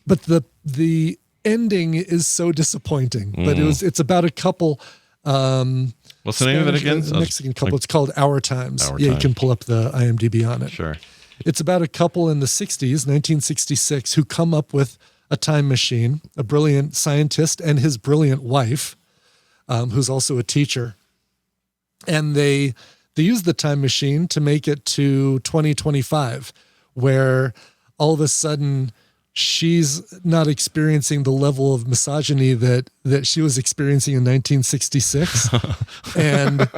but the ending is so disappointing. But it's about a couple. What's the name of it again? Mexican couple. It's called Our Times. You can pull up the IMDb on it. Sure. It's about a couple in the 60s, 1966, who come up with a time machine, a brilliant scientist and his brilliant wife, who's also a teacher. And they use the time machine to make it to 2025, where all of a sudden she's not experiencing the level of misogyny that she was experiencing in 1966. And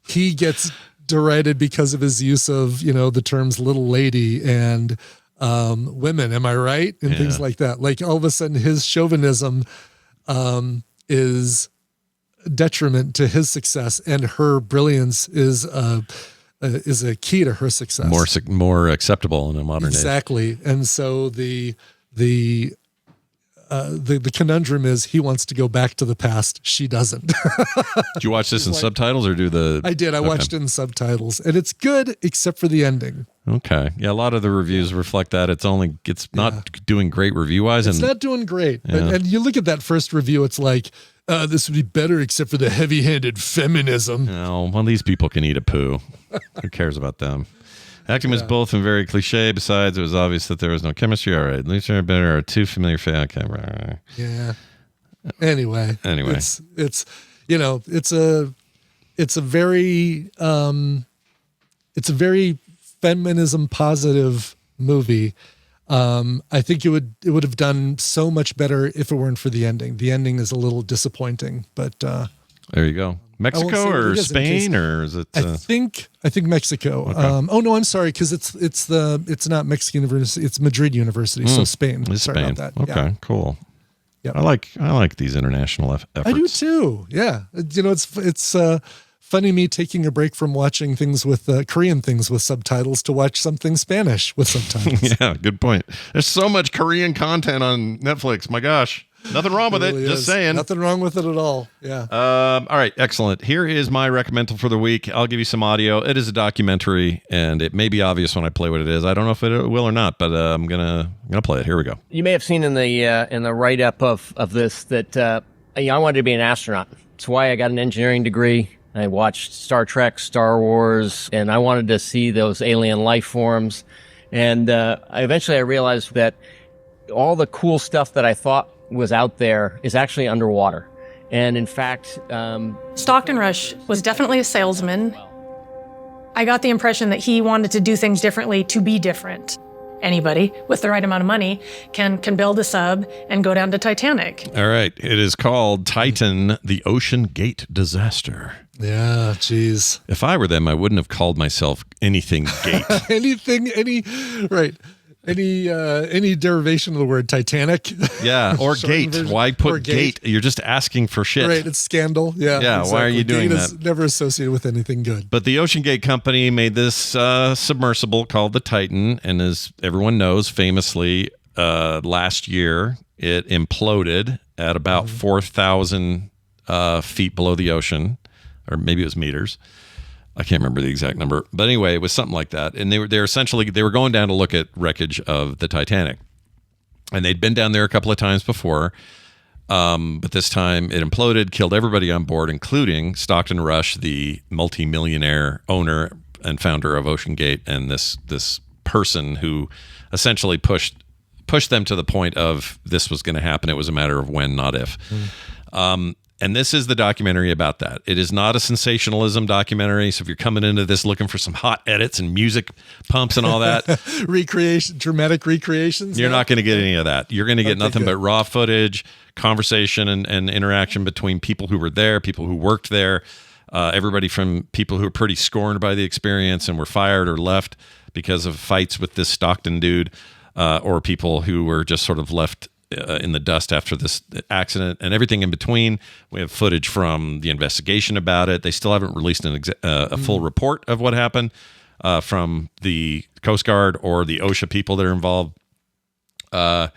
he gets derided because of his use of, the terms little lady and women, am I right? And things like that. Like all of a sudden his chauvinism is detriment to his success, and her brilliance is a key to her success. More acceptable in a modern age. Exactly. And so the conundrum is he wants to go back to the past. She doesn't. Did you watch this in subtitles or do the? I did. I watched it in subtitles, and it's good except for the ending. Okay. Yeah. A lot of the reviews reflect that it's not doing great review wise. It's not doing great. And you look at that first review, it's like, this would be better except for the heavy-handed feminism. No, well, these people can eat a poo. Who cares about them? Acting was both and very cliche. Besides, it was obvious that there was no chemistry. All right, at least they're better. Are too familiar. Okay. Yeah. Anyway, it's a very feminism positive movie. I think it would have done so much better if it weren't for the ending. The ending is a little disappointing, but there you go. Mexico or Spain or is it? I think Mexico. Okay. Oh no, I'm sorry, because it's not Mexican University. It's Madrid University, so Spain. Sorry about that. Okay, cool. Yep. I like these international efforts. I do too. Yeah, it's funny me taking a break from watching things with Korean things with subtitles to watch something Spanish with subtitles. Yeah, good point. There's so much Korean content on Netflix. My gosh. Nothing wrong with it. really Just is. saying. Nothing wrong with it at all. Yeah. All right, excellent. Here is my recommendal for the week. I'll give you some audio. It is a documentary, and it may be obvious when I play what it is. I don't know if it will or not, but I'm gonna play it. Here we go. You may have seen in the write-up of this that I wanted to be an astronaut. That's why I got an engineering degree. I watched Star Trek, Star Wars, and I wanted to see those alien life forms. And eventually I realized that all the cool stuff that I thought was out there is actually underwater. And in fact... Stockton Rush was definitely a salesman. I got the impression that he wanted to do things differently to be different. Anybody with the right amount of money can build a sub and go down to Titanic. All right. It is called Titan, the Ocean Gate Disaster. Yeah, geez. If I were them, I wouldn't have called myself anything gate. Any derivation of the word Titanic. Yeah, or gate. Version. Why put Or gate? You're just asking for shit. Right, it's scandal. Yeah. Yeah, exactly. why are you doing Gate that? is never associated with anything good. But the Ocean Gate Company made this submersible called the Titan, and as everyone knows, famously, last year it imploded at about 4,000 feet below the ocean, or maybe it was meters. I can't remember the exact number, but anyway, it was something like that. And they were going down to look at wreckage of the Titanic, and they'd been down there a couple of times before, but this time it imploded, killed everybody on board, including Stockton Rush, the multi-millionaire owner and founder of Ocean Gate, and this person who essentially pushed them to the point of this was going to happen. It was a matter of when, not if. And this is the documentary about that. It is not a sensationalism documentary. So if you're coming into this looking for some hot edits and music pumps and all that, dramatic recreations, you're not going to get any of that. You're going to get nothing good. but raw footage, conversation, and interaction between people who were there, people who worked there, everybody from people who were pretty scorned by the experience and were fired or left because of fights with this Stockton dude, or people who were just sort of left in the dust after this accident, and everything in between. We have footage from the investigation about it. They still haven't released a full report of what happened from the Coast Guard or the OSHA people that are involved. It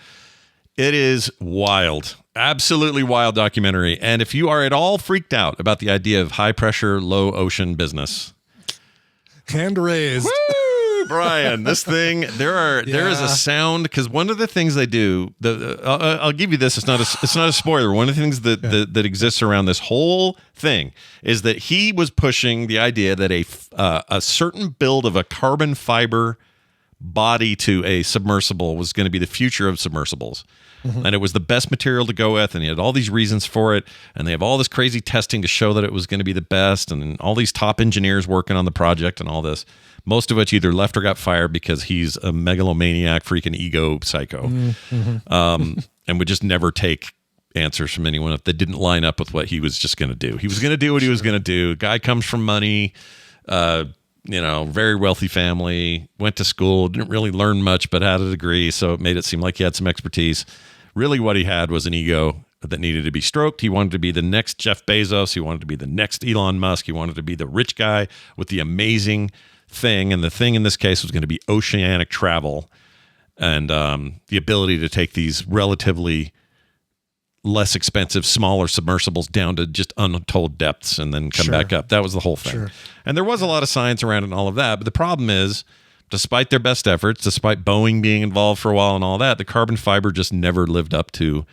is wild, absolutely wild documentary. And if you are at all freaked out about the idea of high pressure, low ocean business, hand raised. Woo! Brian, this thing, there is a sound, because one of the things they do, I'll give you this, it's not a spoiler. One of the things that exists around this whole thing is that he was pushing the idea that a certain build of a carbon fiber body to a submersible was going to be the future of submersibles. And it was the best material to go with, and he had all these reasons for it, and they have all this crazy testing to show that it was going to be the best, and all these top engineers working on the project and all this, most of which either left or got fired because he's a megalomaniac, freaking ego psycho, and would just never take answers from anyone if they didn't line up with what he was just going to do. He was going to do what he was going to do. Guy comes from money, very wealthy family, went to school, didn't really learn much, but had a degree, so it made it seem like he had some expertise. Really what he had was an ego that needed to be stroked. He wanted to be the next Jeff Bezos. He wanted to be the next Elon Musk. He wanted to be the rich guy with the amazing thing, and the thing in this case was going to be oceanic travel and the ability to take these relatively less expensive, smaller submersibles down to just untold depths and then come back up. That was the whole thing. Sure. And there was a lot of science around it and all of that. But the problem is, despite their best efforts, despite Boeing being involved for a while and all that, the carbon fiber just never lived up to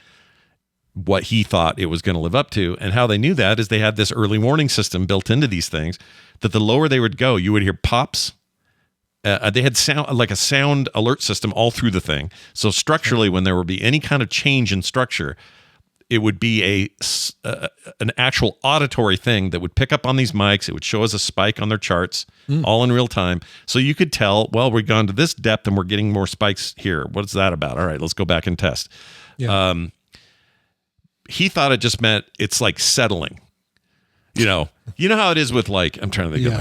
what he thought it was going to live up to. And how they knew that is they had this early warning system built into these things that the lower they would go, you would hear pops. They had a sound alert system all through the thing. So structurally, when there would be any kind of change in structure, it would be an actual auditory thing that would pick up on these mics. It would show us a spike on their charts, all in real time. So you could tell, well, we've gone to this depth and we're getting more spikes here. What's that about? All right, let's go back and test. Yeah. He thought it just meant it's like settling. You know how it is with I'm trying to think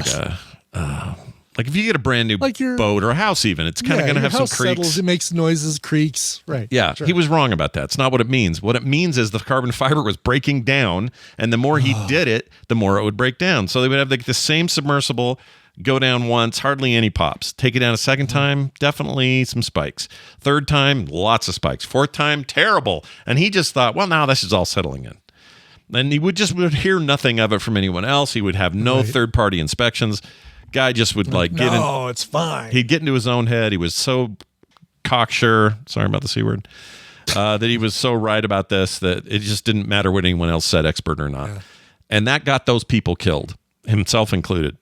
of like if you get a brand new boat or a house, even it's kind of going to have some creaks. Settles, it makes noises, creaks. Right. Yeah. Sure. He was wrong about that. It's not what it means. What it means is the carbon fiber was breaking down, and the more he did it, the more it would break down. So they would have the same submersible Go down once, hardly any pops. Take it down a second time, definitely some spikes. Third time, lots of spikes. Fourth time, terrible. And he just thought, well, now this is all settling in. And he would hear nothing of it from anyone else. He would have no third-party inspections. Guy just would get in. No, it's fine. He'd get into his own head. He was so cocksure. Sorry about the C word. That he was so right about this that it just didn't matter what anyone else said, expert or not. Yeah. And that got those people killed, himself included.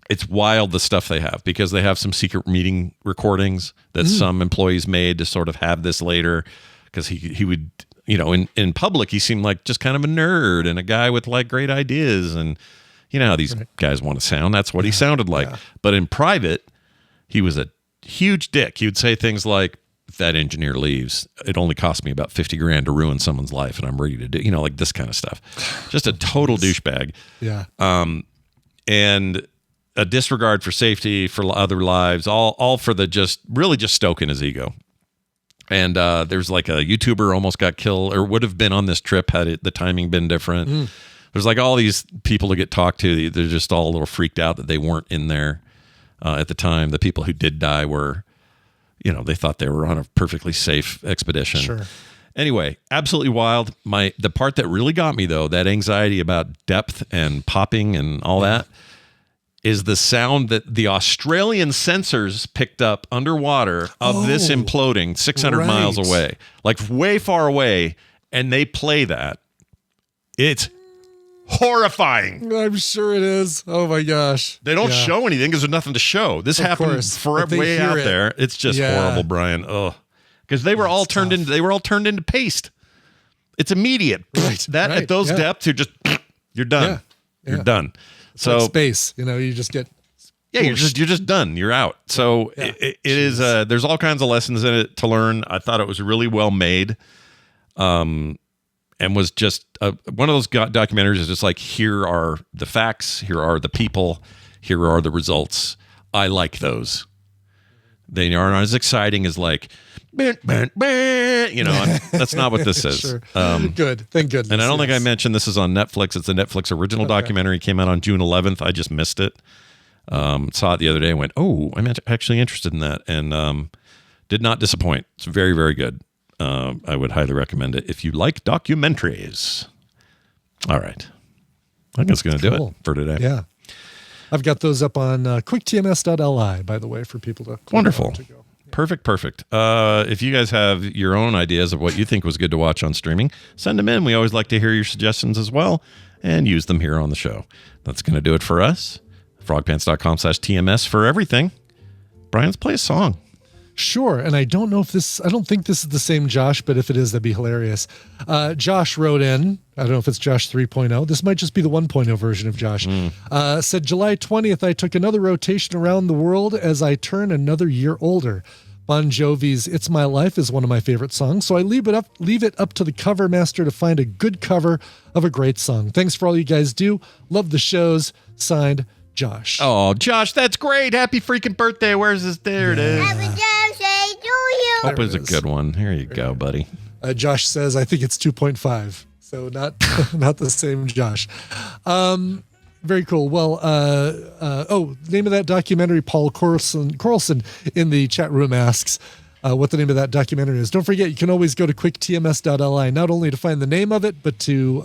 It's wild, the stuff they have, because they have some secret meeting recordings that some employees made to sort of have this later, because he would, in public, he seemed like just kind of a nerd and a guy with like great ideas. And you know how these guys want to sound. That's what he sounded like. Yeah. But in private, he was a huge dick. He would say things like, if that engineer leaves, it only cost me about $50,000 to ruin someone's life, and I'm ready to do, like this kind of stuff. Just a total douchebag. Yeah. And a disregard for safety, for other lives, all for the just stoking his ego. And there's like a YouTuber almost got killed, or would have been on this trip had the timing been different. There's like all these people to get talked to. They're just all a little freaked out that they weren't in there at the time. The people who did die were, they thought they were on a perfectly safe expedition. Sure. Anyway, absolutely wild. The part that really got me, though, that anxiety about depth and popping and all that, is the sound that the Australian sensors picked up underwater of this imploding 600 miles away, like way far away, and they play that. It's horrifying. I'm sure it is. Oh my gosh. They don't show anything because there's nothing to show. This happened forever way out there. It's just horrible, Brian. Oh, because they were all turned into paste. It's immediate. At those depths, you're done. Yeah. You're done. So like space, you just get. Yeah, you're just done. You're out. So it is. There's all kinds of lessons in it to learn. I thought it was really well made. And was just one of those documentaries is just like, here are the facts, here are the people, here are the results. I like those. They aren't as exciting as like, that's not what this is. Sure. Good. Thank goodness. And I don't think I mentioned this is on Netflix. It's a Netflix original documentary. It came out on June 11th. I just missed it. Saw it the other day and went, oh, I'm actually interested in that. And did not disappoint. It's very, very good. I would highly recommend it if you like documentaries. All right. I think that's going to do it for today. Yeah. I've got those up on quicktms.li, by the way, for people to Wonderful. To go. Yeah. Perfect. If you guys have your own ideas of what you think was good to watch on streaming, send them in. We always like to hear your suggestions as well and use them here on the show. That's going to do it for us. frogpants.com/TMS for everything. Brian, let's play a song. Sure. And I don't think this is the same Josh, but if it is, that'd be hilarious. Josh wrote in, I don't know if it's Josh 3.0. This might just be the 1.0 version of Josh. Said, July 20th, I took another rotation around the world as I turn another year older. Bon Jovi's It's My Life is one of my favorite songs, so I leave it up to the cover master to find a good cover of a great song. Thanks for all you guys do. Love the shows. Signed, Josh. Oh, Josh, that's great. Happy freaking birthday. Where's this? There it is. Happy birthday to you. Hope it's a good one. Here you go, buddy. Josh says, I think it's 2.5. So not the same Josh. Very cool. Well, name of that documentary, Paul Corlson in the chat room asks what the name of that documentary is. Don't forget, you can always go to quicktms.li, not only to find the name of it, but to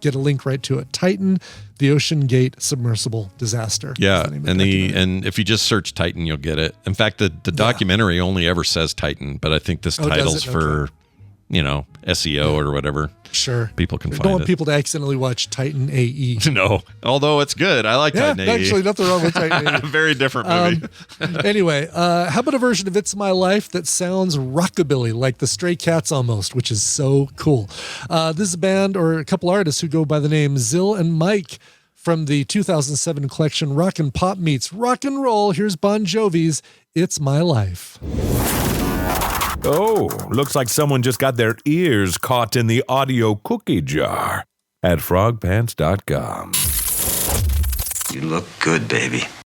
get a link right to it. Titan, the Ocean Gate submersible disaster. Yeah, and if you just search Titan, you'll get it. In fact, the documentary only ever says Titan, but I think this title's for SEO or whatever. Sure. People can find it. Don't want people to accidentally watch Titan AE. No, although it's good. I like Titan AE. Actually, nothing wrong with Titan AE. Very different movie. Anyway, how about a version of It's My Life that sounds rockabilly, like the Stray Cats almost, which is so cool. This is a band or a couple artists who go by the name Zill and Mike from the 2007 collection Rock and Pop Meets Rock and Roll. Here's Bon Jovi's It's My Life. Oh, looks like someone just got their ears caught in the audio cookie jar at frogpants.com. You look good, baby.